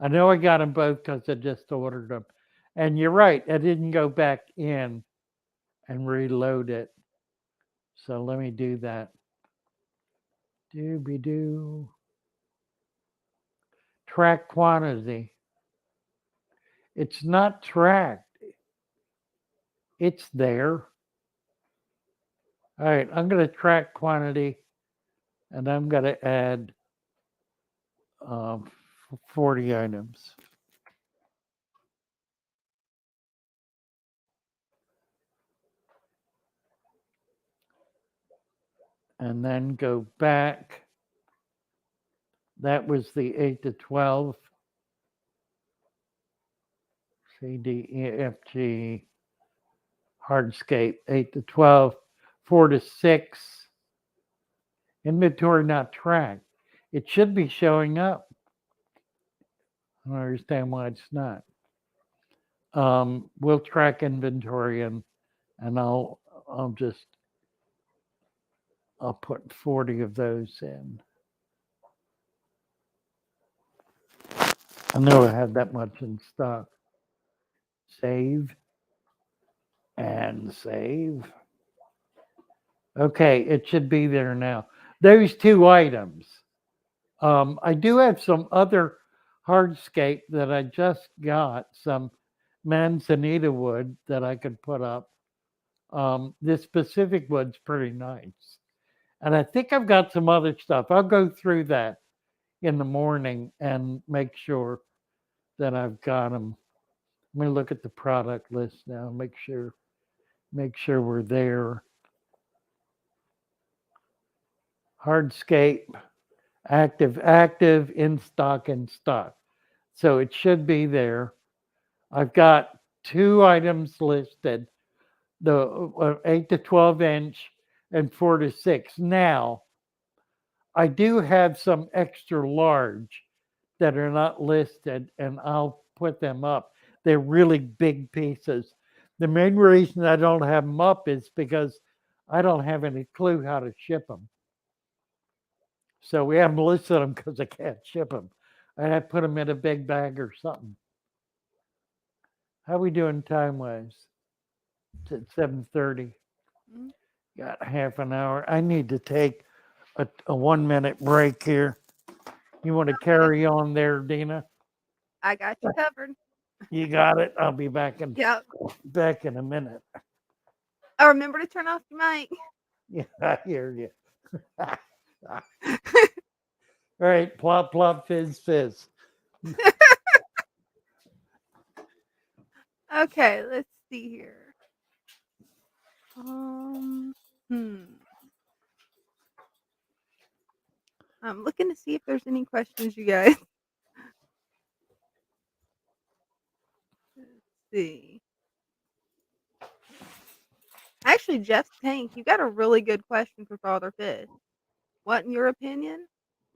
I know I got them both because I just ordered them. And you're right, I didn't go back in and reload it. So let me do that. Dooby doo. Track quantity. It's not tracked. It's there. All right, I'm going to track quantity and I'm going to add um, 40 items. And then go back. That was the 8 to 12. C, D, E, F, G. Hardscape 8 to 12. 4 to 6. Inventory not tracked. It should be showing up. I don't understand why it's not. We'll track inventory and I'll I'll put 40 of those in. I know I had that much in stock. Save and save. Okay, it should be there now. Those two items. I do have some other hardscape that I just got, some manzanita wood that I could put up. This Pacific wood's pretty nice. And I think I've got some other stuff. I'll go through that in the morning and make sure that I've got them. Let me look at the product list now, make sure we're there. Hardscape, active, in stock. So it should be there. I've got two items listed, the 8 to 12 inch and 4 to 6. Now, I do have some extra large that are not listed, and I'll put them up. They're really big pieces. The main reason I don't have them up is because I don't have any clue how to ship them. So we haven't listed them because I can't ship them. I have to put them in a big bag or something. How we doing time wise? It's at 7:30. Mm, Got half an hour. I need to take a 1 minute break here. You want to okay. carry on there, Dina? I got you covered. You got it. I'll be Yep. back in a minute. Oh, remember to turn off your mic. Yeah, I hear you. All right, plop plop fizz fizz. Okay, let's see here. Um, hmm. I'm looking to see if there's any questions, you guys. Let's see. Actually, Jeff's Tank, you got a really good question for Father Fish. What, in your opinion?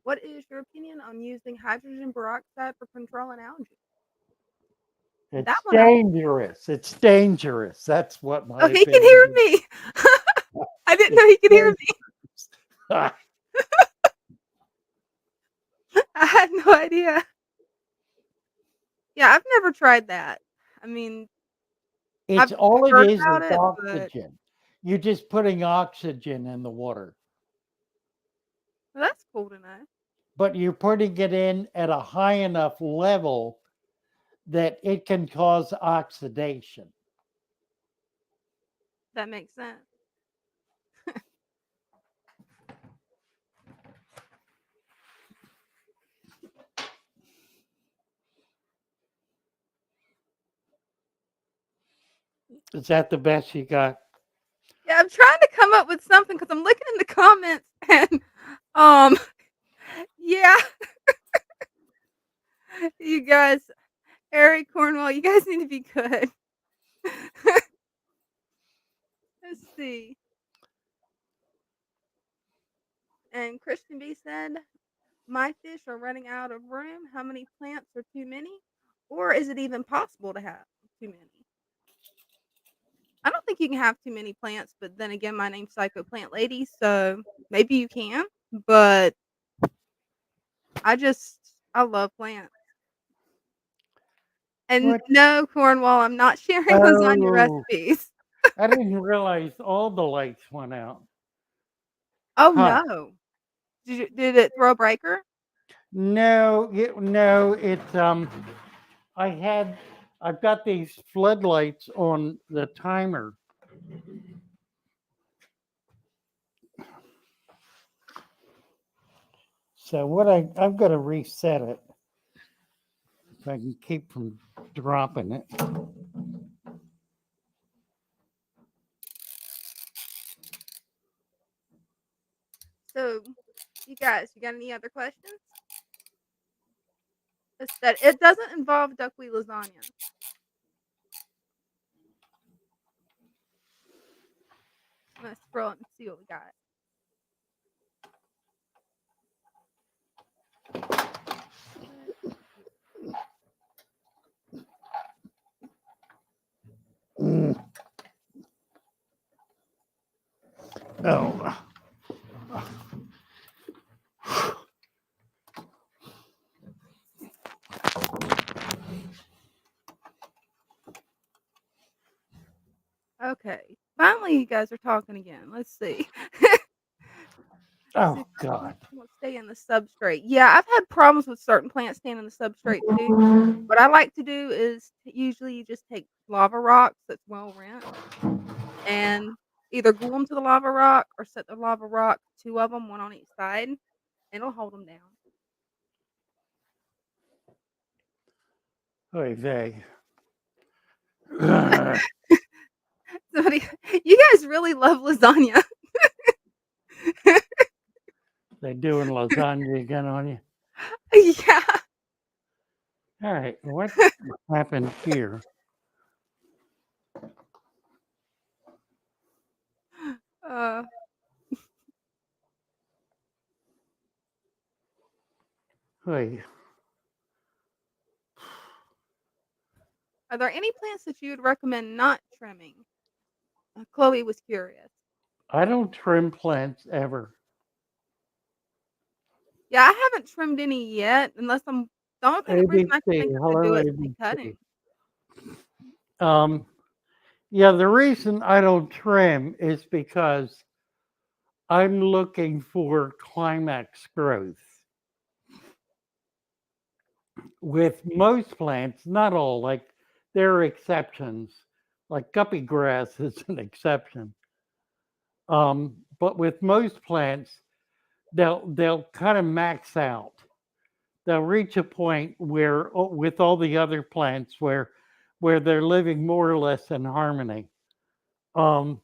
What is your opinion on using hydrogen peroxide for controlling algae? That It's one, dangerous. It's dangerous. That's what oh, my he can opinion hear is. me. I didn't know It's he could hear me. dangerous. I had no idea. Yeah, I've never tried that. I mean, It's I've all it heard is about it, but oxygen. You're just putting oxygen in the water, well, that's cool to know. but you're putting it in at a high enough level that it can cause oxidation. That makes sense. Is that the best you got? Yeah, I'm trying to come up with something because I'm looking in the comments and, um, yeah, you guys, Eric Cornwall, you guys need to be good. Let's see. And Christian B said, "My fish are running out of room. How many plants are too many? Or is it even possible to have too many?" I don't think you can have too many plants, but then again, my name's PsychoPlantLady, so maybe you can. But I love plants. And What? no, Cornwall, I'm not sharing lasagna Oh, recipes. I didn't realize all the lights went out. Oh Huh. no. Did it throw a breaker? No, it's I had I've got these floodlights on the timer. So what I've got to reset it so I can keep from dropping it. So, you guys, you got any other questions? It doesn't involve duckweed lasagna. Let's scroll and see what we got. Mm. Oh, Okay. Finally, you guys are talking again. Let's see. See Oh if the God. plant won't stay in the substrate. Yeah, I've had problems with certain plants staying in the substrate too. What I like to do is usually you just take lava rocks that's well rinsed and either glue them to the lava rock or set the lava rock, 2 of them, 1 on each side, and it'll hold them down. Oy vey. Somebody you guys really love lasagna. They doing lasagna again on you. Yeah. All right. What happened here? Uh, Hey, are there any plants that you would recommend not trimming? Chloe was curious. I don't trim plants ever. Yeah, I haven't trimmed any yet, unless the only thing reason I can ABC. think of to Hello, do it is by ABC. cutting. Um, yeah, the reason I don't trim is because I'm looking for climax growth. With most plants, not all, like there are exceptions, like guppy grass is an exception. But with most plants, they'll kind of max out. They'll reach a point where, with all the other plants, where they're living more or less in harmony. Um,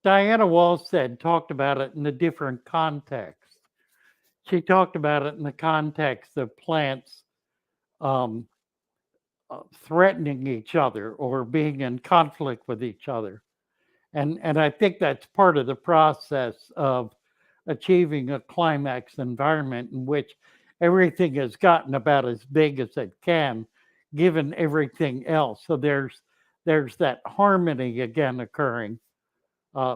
Diana Wallstead talked about it in a different context. She talked about it in the context of plants um, threatening each other or being in conflict with each other. And I think that's part of the process of achieving a climax environment in which everything has gotten about as big as it can, given everything else. So there's that harmony again occurring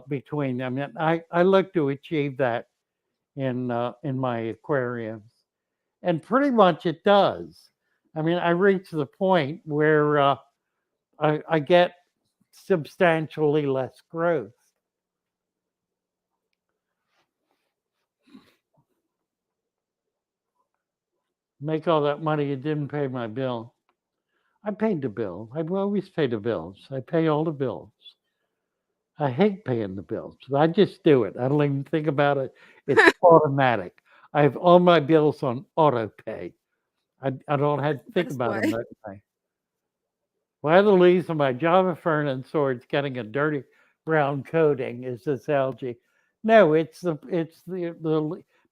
between them, and I look to achieve that in my aquariums, and pretty much it does. I mean, I reach the point where I get substantially less growth. Make all that money, it didn't pay my bill. I paid the bill. I always pay the bills. I pay all the bills. I hate paying the bills. I just do it. I don't even think about it. It's automatic. I have all my bills on auto pay. I don't have That's to the think best about them way. that way. Why are the leaves of my Java fern and swords getting a dirty brown coating? Is this algae? No, it's the.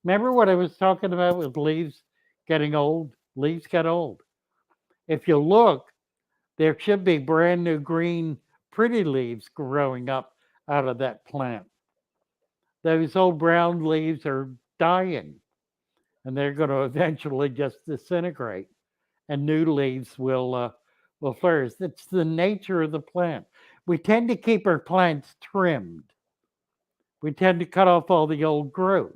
Remember what I was talking about with leaves getting old? Leaves get old. If you look, there should be brand new green, pretty leaves growing up out of that plant. Those old brown leaves are dying, and they're going to eventually just disintegrate, and new leaves will flourish. It's the nature of the plant. We tend to keep our plants trimmed. We tend to cut off all the old growth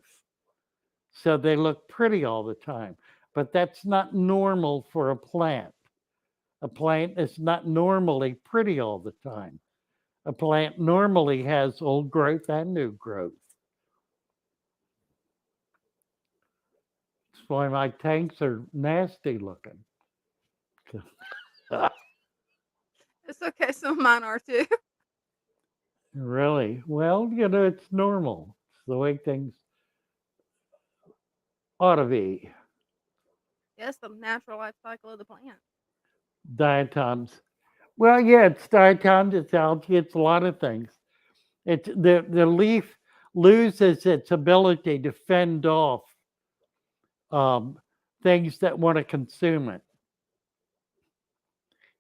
so they look pretty all the time. But that's not normal for a plant. A plant is not normally pretty all the time. A plant normally has old growth and new growth. That's why my tanks are nasty looking. It's okay, some of mine are too. Really? Well, it's normal. It's the way things ought to be. Yes, the natural life cycle of the plant. Diatoms. Well, yeah, it's diatoms, it's algae, it's a lot of things. It's the leaf loses its ability to fend off um, things that want to consume it.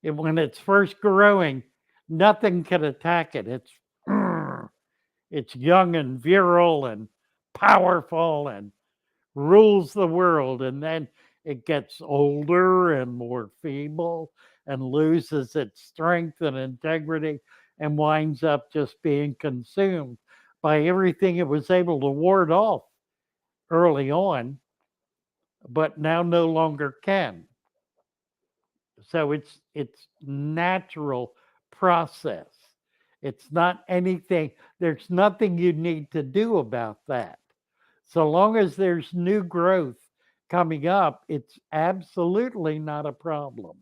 When it's first growing, nothing can attack it. It's young and virile and powerful and rules the world, and then it gets older and more feeble and loses its strength and integrity and winds up just being consumed by everything it was able to ward off early on, but now no longer can. So it's natural process. It's not anything, there's nothing you need to do about that. So long as there's new growth coming up, it's absolutely not a problem.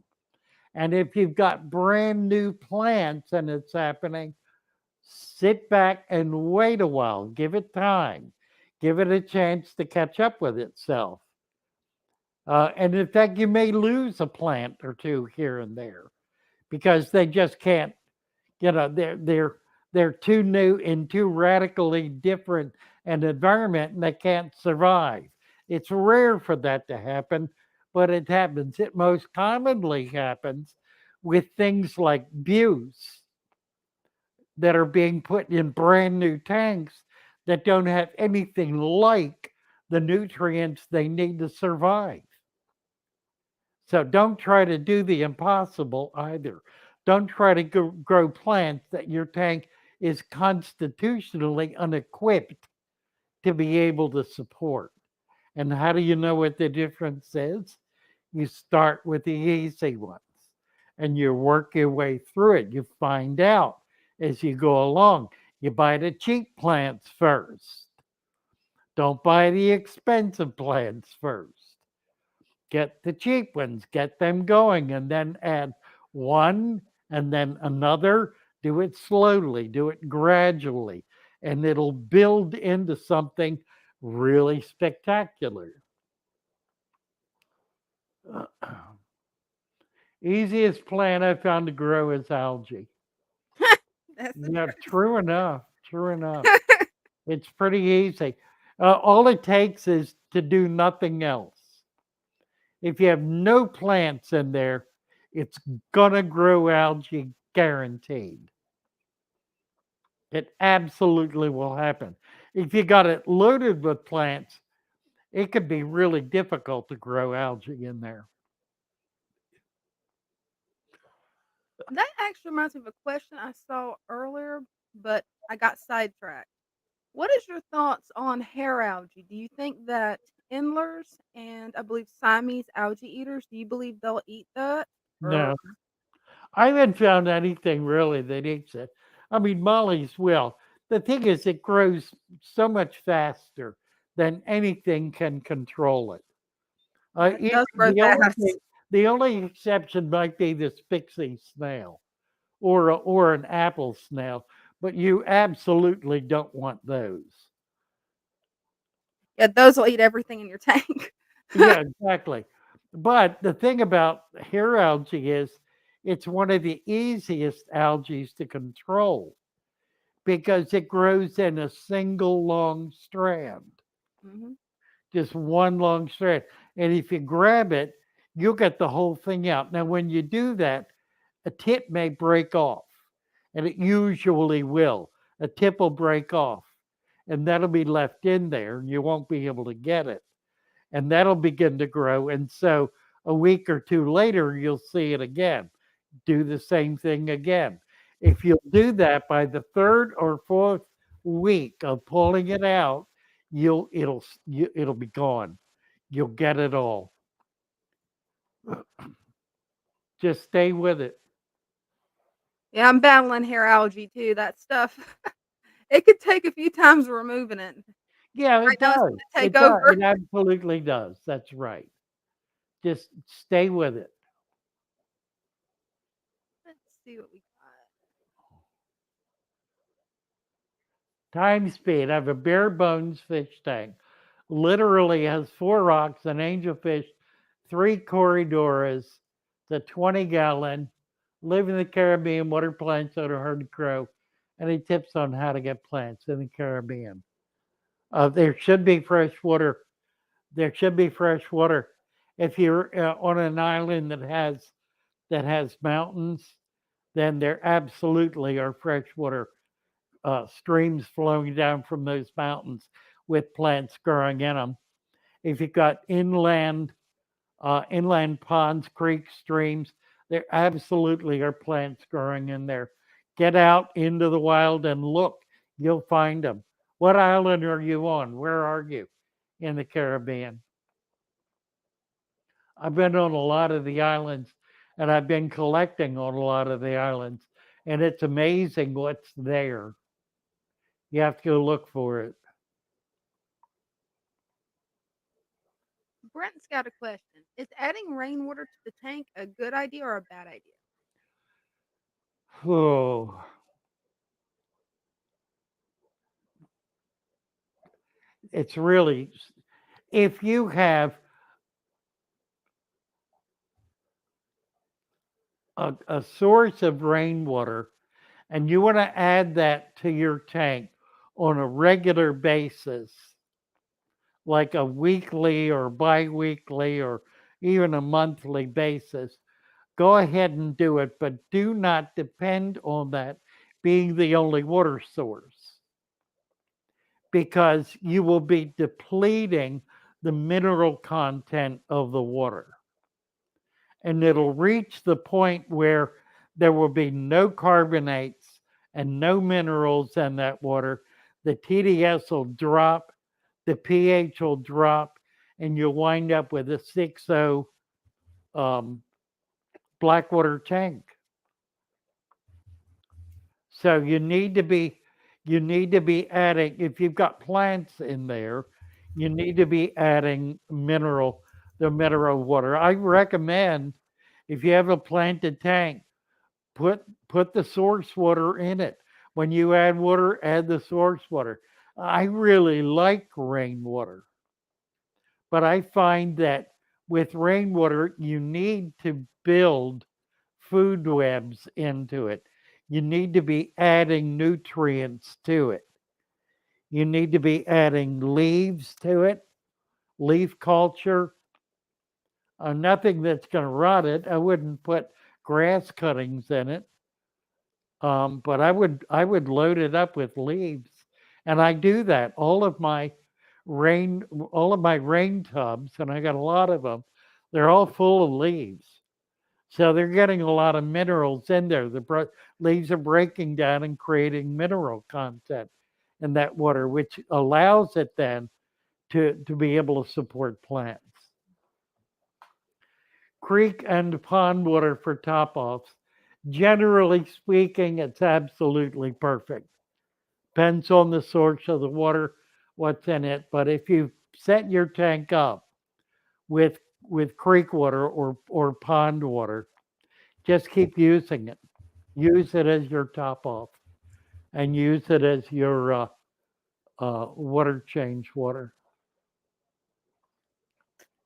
And if you've got brand new plants and it's happening, sit back and wait a while, give it time, give it a chance to catch up with itself. And in fact, you may lose a plant or two here and there because they just can't, they're too new in too radically different an environment and they can't survive. It's rare for that to happen, but it happens. It most commonly happens with things like buttes that are being put in brand new tanks that don't have anything like the nutrients they need to survive. So don't try to do the impossible either. Don't try to grow plants that your tank is constitutionally unequipped to be able to support. And how do you know what the difference is? You start with the easy ones and you work your way through it. You find out as you go along. You buy the cheap plants first. Don't buy the expensive plants first. Get the cheap ones, get them going, and then add one and then another. Do it slowly, do it gradually, and it'll build into something really spectacular. Easiest plant I found to grow is algae. That's the Yeah, truth. true enough. True enough. It's pretty easy. All it takes is to do nothing else. If you have no plants in there, it's gonna grow algae guaranteed. It absolutely will happen. If you got it loaded with plants, it could be really difficult to grow algae in there. That actually reminds me of a question I saw earlier, but I got sidetracked. What is your thoughts on hair algae? Do you think that endlers and I believe Siamese algae eaters, do you believe they'll eat that? Or No, I haven't found anything really that eats it. I mean, mollies will. The thing is, it grows so much faster than anything can control it. that Even does grow fast. the only exception might be this pixie snail or an apple snail, but you absolutely don't want those. Yeah, those will eat everything in your tank. Yeah, exactly. But the thing about hair algae is it's one of the easiest algae to control because it grows in a single long strand, Mhm. just one long strand. And if you grab it, you'll get the whole thing out. Now, when you do that, a tip may break off, and it usually will. A tip will break off, and that'll be left in there, and you won't be able to get it. And that'll begin to grow. And so a week or two later, you'll see it again. Do the same thing again. If you'll do that by the third or fourth week of pulling it out, it'll be gone. You'll get it all. Just stay with it. Yeah, I'm battling hair algae too. That stuff, it could take a few times removing it. Yeah, I it know it's does. gonna take It does. over. It absolutely does. That's right. Just stay with it. Let's see what we got. Time speed. I have a bare bones fish tank. Literally has four rocks, an angelfish, three corridoras, the 20-gallon, live in the Caribbean, water plants that are hard to grow. Any tips on how to get plants in the Caribbean? There should be fresh water. There should be fresh water. If you're on an island that has mountains, then there absolutely are freshwater streams flowing down from those mountains with plants growing in them. If you've got inland ponds, creeks, streams, there absolutely are plants growing in there. Get out into the wild and look. You'll find them. What island are you on? Where are you in the Caribbean? I've been on a lot of the islands and I've been collecting on a lot of the islands. and it's amazing what's there. You have to go look for it. Brent's got a question. Is adding rainwater to the tank a good idea or a bad idea? Oh, it's really, if you have a source of rainwater and you want to add that to your tank on a regular basis, like a weekly or bi-weekly or even a monthly basis, go ahead and do it, but do not depend on that being the only water source because you will be depleting the mineral content of the water. And it'll reach the point where there will be no carbonates and no minerals in that water. The TDS will drop, the pH will drop, and you'll wind up with a 6.0 um, blackwater tank. So you need to be adding, if you've got plants in there, you need to be adding the mineral water. I recommend if you have a planted tank, put the source water in it. When you add water, add the source water. I really like rainwater, but I find that with rainwater, you need to build food webs into it. You need to be adding nutrients to it. You need to be adding leaves to it, leaf culture. Nothing that's going to rot it. I wouldn't put grass cuttings in it, but I would load it up with leaves, and I do that. All of my rain tubs, and I got a lot of them. They're all full of leaves. So they're getting a lot of minerals in there. The leaves are breaking down and creating mineral content in that water, which allows it then to be able to support plants. Creek and pond water for top offs. Generally speaking, it's absolutely perfect. Depends on the source of the water, what's in it. But if you set your tank up with creek water or pond water, just keep using it. Use it as your top off and use it as your water change water.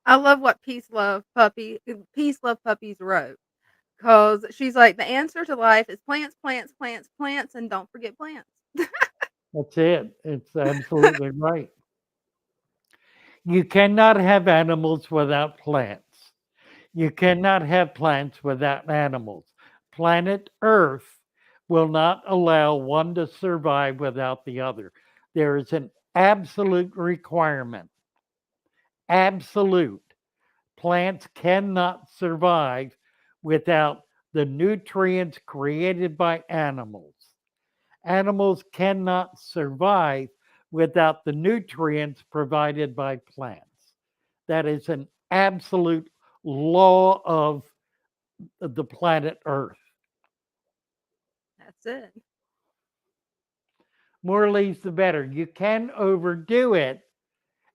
I love what Peace Love Puppies wrote. Cause she's like, the answer to life is plants, plants, plants, plants, and don't forget plants. That's it. It's absolutely right. You cannot have animals without plants. You cannot have plants without animals. Planet Earth will not allow one to survive without the other. There is an absolute requirement. Absolute. Plants cannot survive without the nutrients created by animals. Animals cannot survive without the nutrients provided by plants. That is an absolute law of the planet Earth. That's it. More leaves, the better. You can overdo it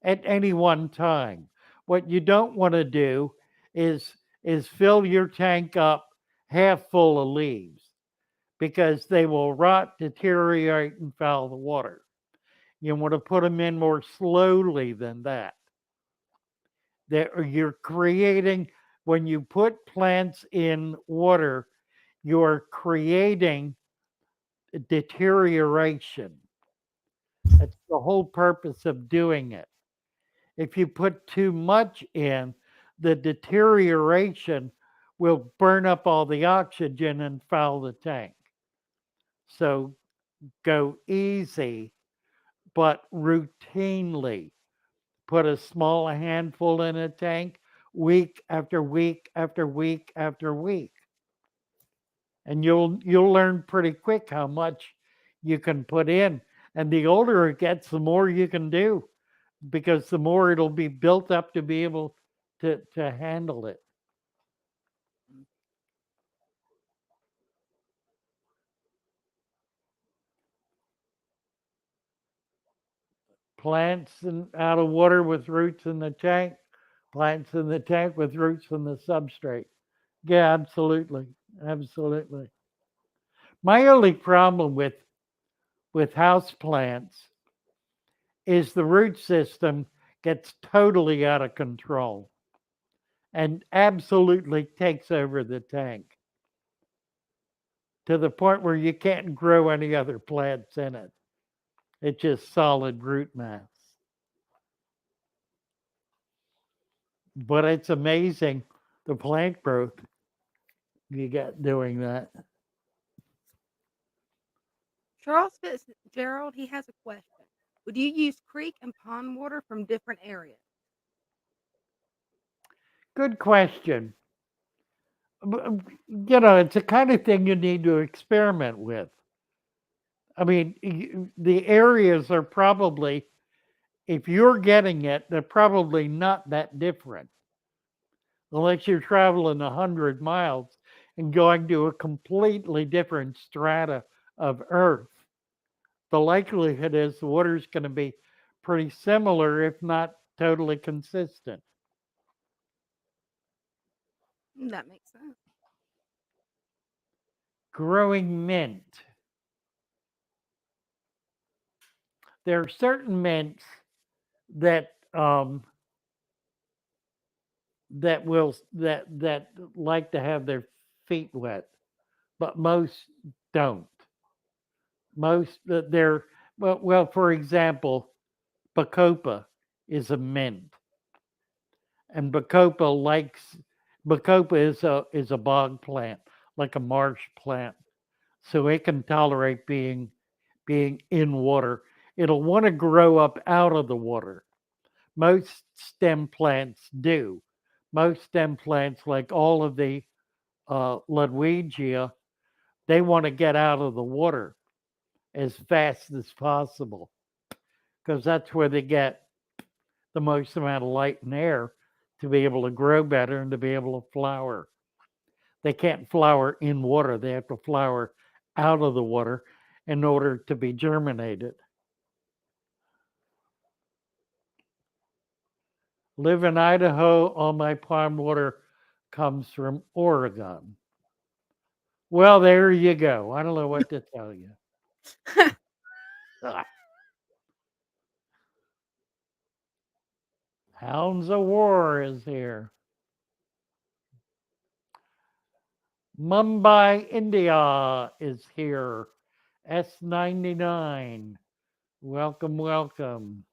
at any one time. What you don't want to do is fill your tank up half full of leaves because they will rot, deteriorate, and foul the water. You want to put them in more slowly than that. You're creating, when you put plants in water, you're creating deterioration. That's the whole purpose of doing it. If you put too much in, the deterioration will burn up all the oxygen and foul the tank. So go easy, but routinely. Put a small handful in a tank week after week after week after week. And you'll learn pretty quick how much you can put in. And the older it gets, the more you can do because the more it'll be built up to be able to handle it. Plants out of water with roots in the tank, plants in the tank with roots in the substrate. Yeah, absolutely. Absolutely. My only problem with house plants is the root system gets totally out of control and absolutely takes over the tank to the point where you can't grow any other plants in it. It's just solid root mass. But it's amazing the plant growth you get doing that. Charles Fitzgerald, he has a question. Would you use creek and pond water from different areas? Good question. You know, it's the kind of thing you need to experiment with. I mean, the areas are probably, if you're getting it, they're probably not that different unless you're traveling 100 miles and going to a completely different strata of Earth. The likelihood is the water's going to be pretty similar, if not totally consistent. That makes sense. Growing mint. There are certain mints that that like to have their feet wet, but most don't. Most they're well, for example, bacopa is a mint, and bacopa is a bog plant, like a marsh plant, so it can tolerate being in water. It'll want to grow up out of the water. Most stem plants do. Most stem plants, like all of the Ludwigia, they want to get out of the water as fast as possible because that's where they get the most amount of light and air to be able to grow better and to be able to flower. They can't flower in water, they have to flower out of the water in order to be germinated. Live in Idaho, all my pond water comes from Oregon. Well, there you go. I don't know what to tell you. Ah, Hounds of War is here. Mumbai, India is here. S99. Welcome, welcome.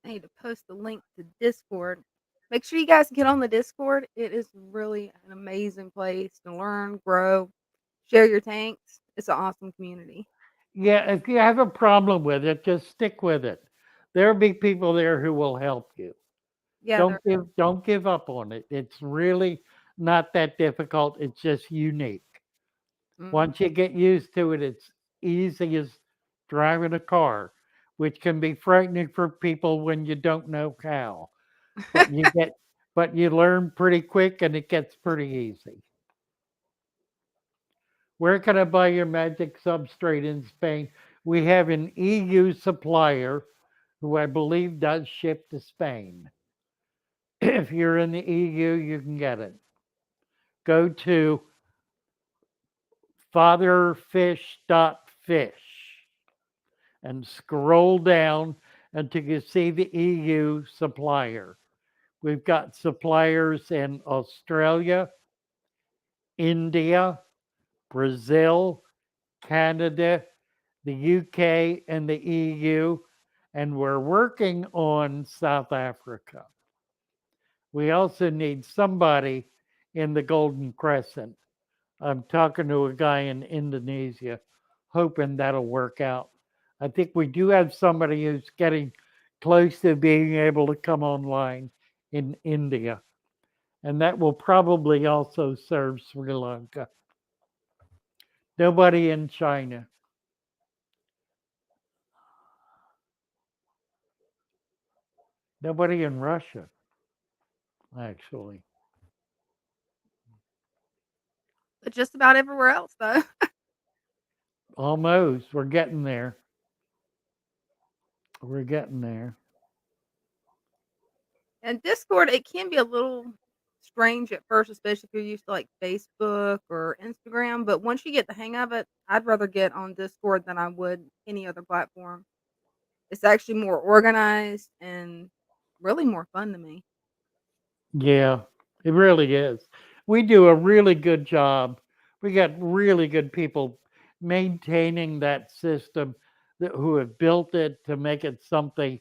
I need to post the link to Discord. Make sure you guys get on the Discord. It is really an amazing place to learn, grow, share your tanks. It's an awesome community. Yeah, if you have a problem with it, just stick with it. There'll be people there who will help you. Yeah, they're Don't give up on it. It's really not that difficult. It's just unique. mm, Once you get used to it, it's easy as driving a car, which can be frightening for people when you don't know how. But you get but you learn pretty quick and it gets pretty easy. Where can I buy your magic substrate in Spain? We have an EU supplier who I believe does ship to Spain. If you're in the EU, you can get it. Go to fatherfish.fish and scroll down until you see the EU supplier. We've got suppliers in Australia, India, Brazil, Canada, the UK, and the EU, and we're working on South Africa. We also need somebody in the Golden Crescent. I'm talking to a guy in Indonesia, hoping that'll work out. I think we do have somebody who's getting close to being able to come online in India, and that will probably also serve Sri Lanka. Nobody in China. Nobody in Russia, actually. But just about everywhere else, though. Almost. We're getting there. We're getting there. And Discord, it can be a little strange at first, especially if you're used to like Facebook or Instagram. But once you get the hang of it, I'd rather get on Discord than I would any other platform. It's actually more organized and really more fun to me. Yeah, it really is. We do a really good job. We got really good people maintaining that system who have built it to make it something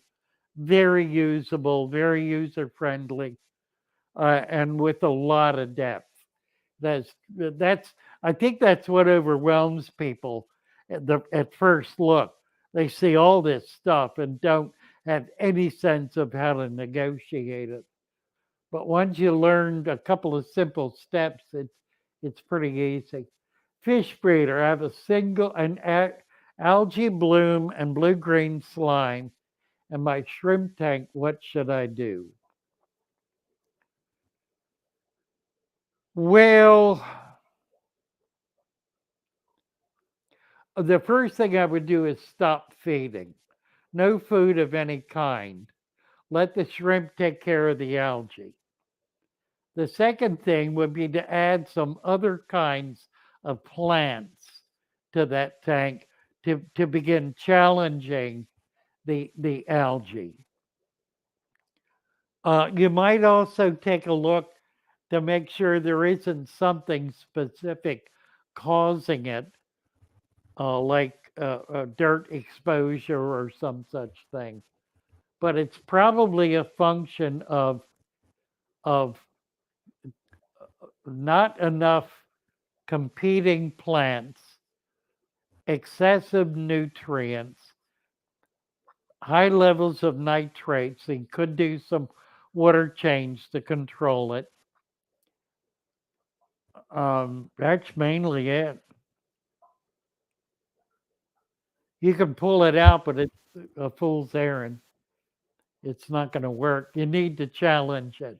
very usable, very user friendly, and with a lot of depth. That's I think that's what overwhelms people at first look. They see all this stuff and don't have any sense of how to negotiate it. But once you learned a couple of simple steps, it's pretty easy. Fish breeder. I have a single an algae bloom and blue green slime in my shrimp tank. What should I do? Well, the first thing I would do is stop feeding. No food of any kind. Let the shrimp take care of the algae. The second thing would be to add some other kinds of plants to that tank to begin challenging the algae. You might also take a look to make sure there isn't something specific causing it, like dirt exposure or some such thing. But it's probably a function of not enough competing plants, excessive nutrients, high levels of nitrates. He could do some water change to control it. That's mainly it. You can pull it out, but it's a fool's errand. It's not going to work. You need to challenge it.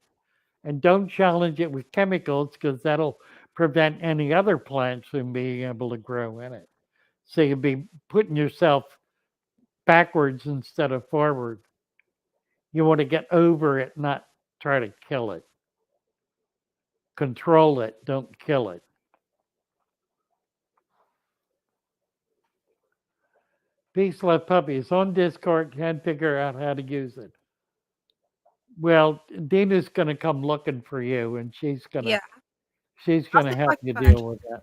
And don't challenge it with chemicals because that'll prevent any other plants from being able to grow in it. So you'll be putting yourself backwards instead of forward. You want to get over it, not try to kill it. Control it, don't kill it. Peace, love, puppies. On Discord, can't figure out how to use it. Well, Dina's gonna come looking for you, and Yeah, she's I'll gonna see if I help can you find deal you. with that.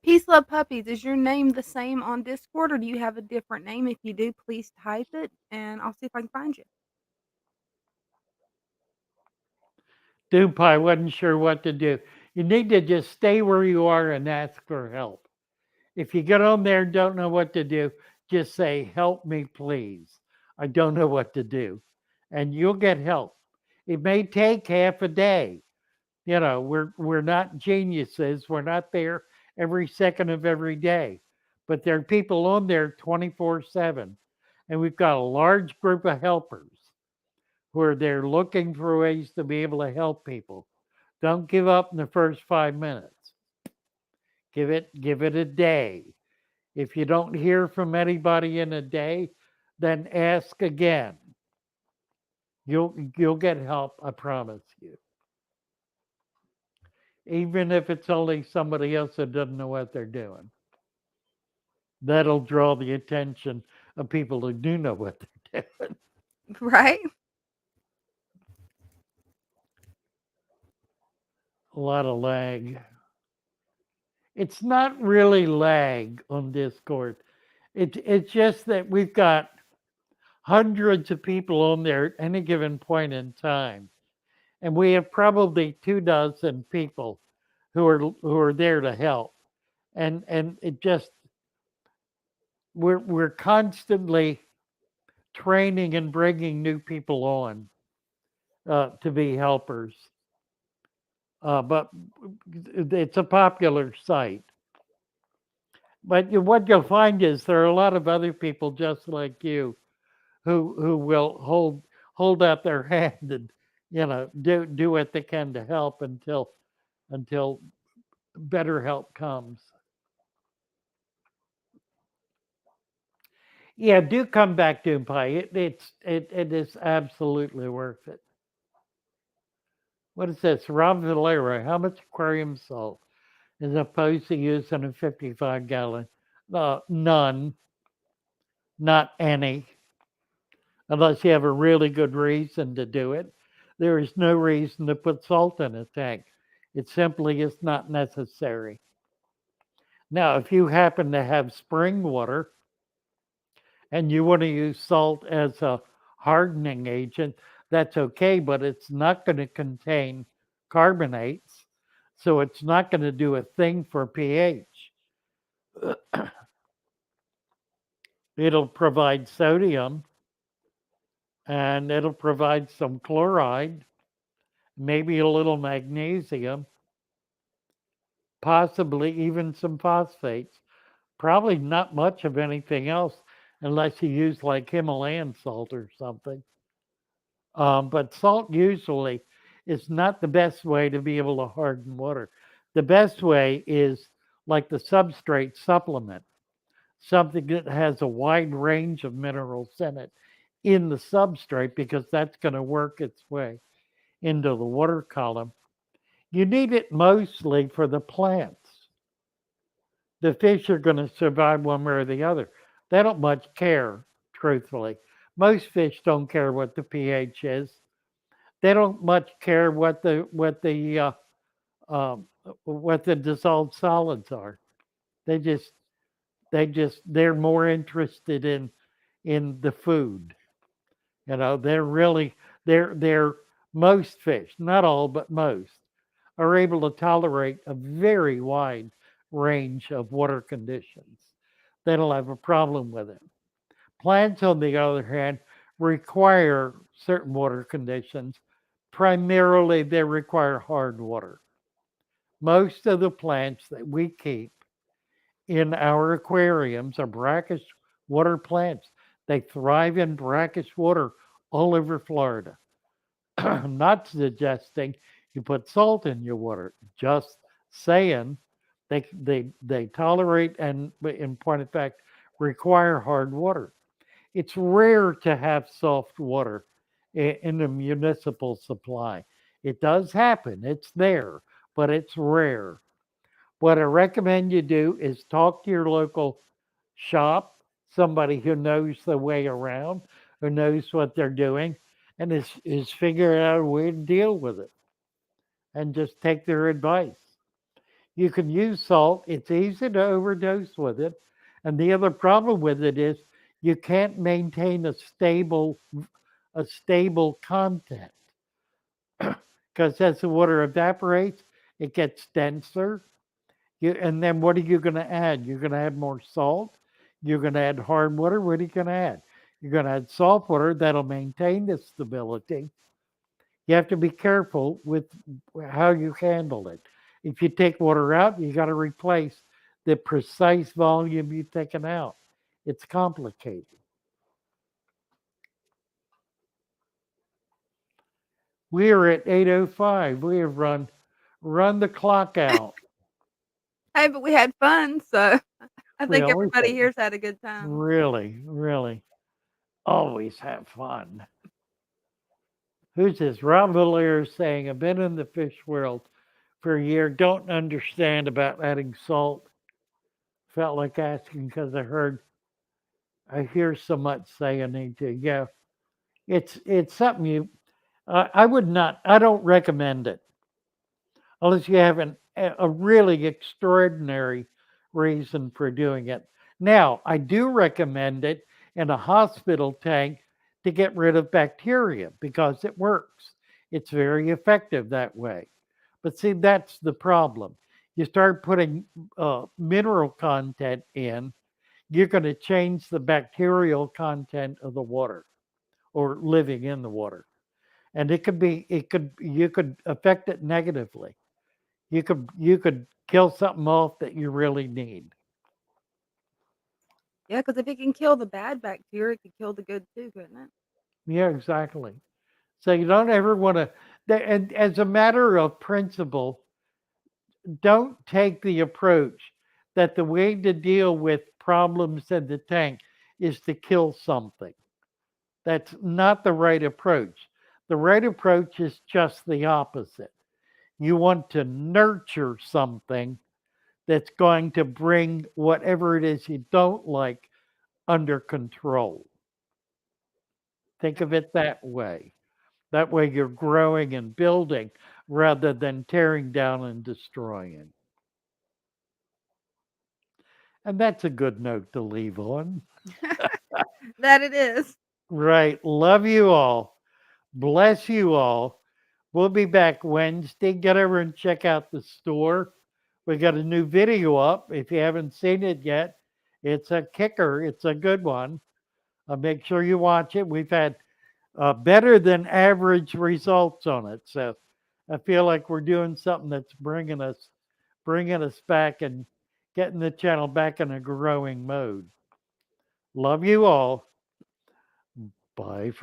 Peace Love Puppies, is your name the same on Discord or do you have a different name? If you do, please type it and I'll see if I can find you. Dupe, I wasn't sure what to do. You need to just stay where you are and ask for help. If you get on there and don't know what to do, just say, "Help me, please. I don't know what to do." And you'll get help. It may take half a day. We're not geniuses. We're not there every second of every day. But there are people on there 24/7. And we've got a large group of helpers who are there looking for ways to be able to help people. Don't give up in the first 5 minutes. Give it a day. If you don't hear from anybody in a day, then ask again. You'll get help, I promise you. Even if it's only somebody else that doesn't know what they're doing. That'll draw the attention of people who do know what they're doing. Right? A lot of lag. It's not really lag on Discord. It's just that we've got hundreds of people on there at any given point in time. And we have probably 2 dozen people who are there to help. And it just we're constantly training and bringing new people on to be helpers. But it's a popular site. But what you'll find is there are a lot of other people just like you who will hold out their hand and do what they can to help until better help comes. Yeah, do come back to Pie. It is absolutely worth it. What is this? Rob Valera, how much aquarium salt is opposed to using a 55-gallon? None, not any, unless you have a really good reason to do it. There is no reason to put salt in a tank. It simply is not necessary. Now, if you happen to have spring water and you want to use salt as a hardening agent, that's okay, but it's not going to contain carbonates, so it's not going to do a thing for pH. It'll provide sodium and it'll provide some chloride, maybe a little magnesium, possibly even some phosphates. Probably not much of anything else unless you use like Himalayan salt or something. But salt usually is not the best way to be able to harden water. The best way is like the substrate supplement, something that has a wide range of minerals in it in the substrate because that's going to work its way into the water column. You need it mostly for the plants. The fish are going to survive one way or the other. They don't much care, truthfully. Most fish don't care what the pH is. They don't much care um, what the dissolved solids are. They just they're more interested in the food. They're really they're most fish, not all, but most, are able to tolerate a very wide range of water conditions. They don't have a problem with it. Plants, on the other hand, require certain water conditions. Primarily, they require hard water. Most of the plants that we keep in our aquariums are brackish water plants. They thrive in brackish water all over Florida. I'm not suggesting you put salt in your water, just saying they tolerate and, in point of fact, require hard water. It's rare to have soft water in a municipal supply. It does happen, it's there, but it's rare. What I recommend you do is talk to your local shop, somebody who knows the way around, who knows what they're doing, and is figuring out a way to deal with it and just take their advice. You can use salt, it's easy to overdose with it. And the other problem with it is you can't maintain a stable content because as the water evaporates, it gets denser. And then what are you going to add? You're going to add more salt. You're going to add hard water. What are you going to add? You're going to add salt water that'll maintain the stability. You have to be careful with how you handle it. If you take water out, you got to replace the precise volume you've taken out. It's complicated. We are at 8:05. We have run the clock out. Hey, but we had fun, so I We think always everybody have, here's had a good time. really, really always have fun. Who's this? Rob Valier saying, I've been in the fish world for a year, don't understand about adding salt. Felt like asking because I hear so much say I need to. Yeah, it's something I would not, I don't recommend it unless you have a really extraordinary reason for doing it. Now, I do recommend it in a hospital tank to get rid of bacteria because it works. It's very effective that way. But see, that's the problem. You start putting mineral content in, you're going to change the bacterial content of the water or living in the water. And you could affect it negatively. You could kill something off that you really need. Yeah, because if it can kill the bad bacteria, it could kill the good too, couldn't it? Yeah, exactly. So you don't ever want to, and as a matter of principle, don't take the approach that the way to deal with problems in the tank is to kill something. That's not the right approach. The right approach is just the opposite. You want to nurture something that's going to bring whatever it is you don't like under control. Think of it that way. That way you're growing and building rather than tearing down and destroying. And that's a good note to leave on. That it is. Right. Love you all. Bless you all. We'll be back Wednesday. Get over and check out the store. We got a new video up. If you haven't seen it yet, it's a kicker. It's a good one. Make sure you watch it. We've had better than average results on it. So I feel like we're doing something that's bringing us back and getting the channel back in a growing mode. Love you all. Bye for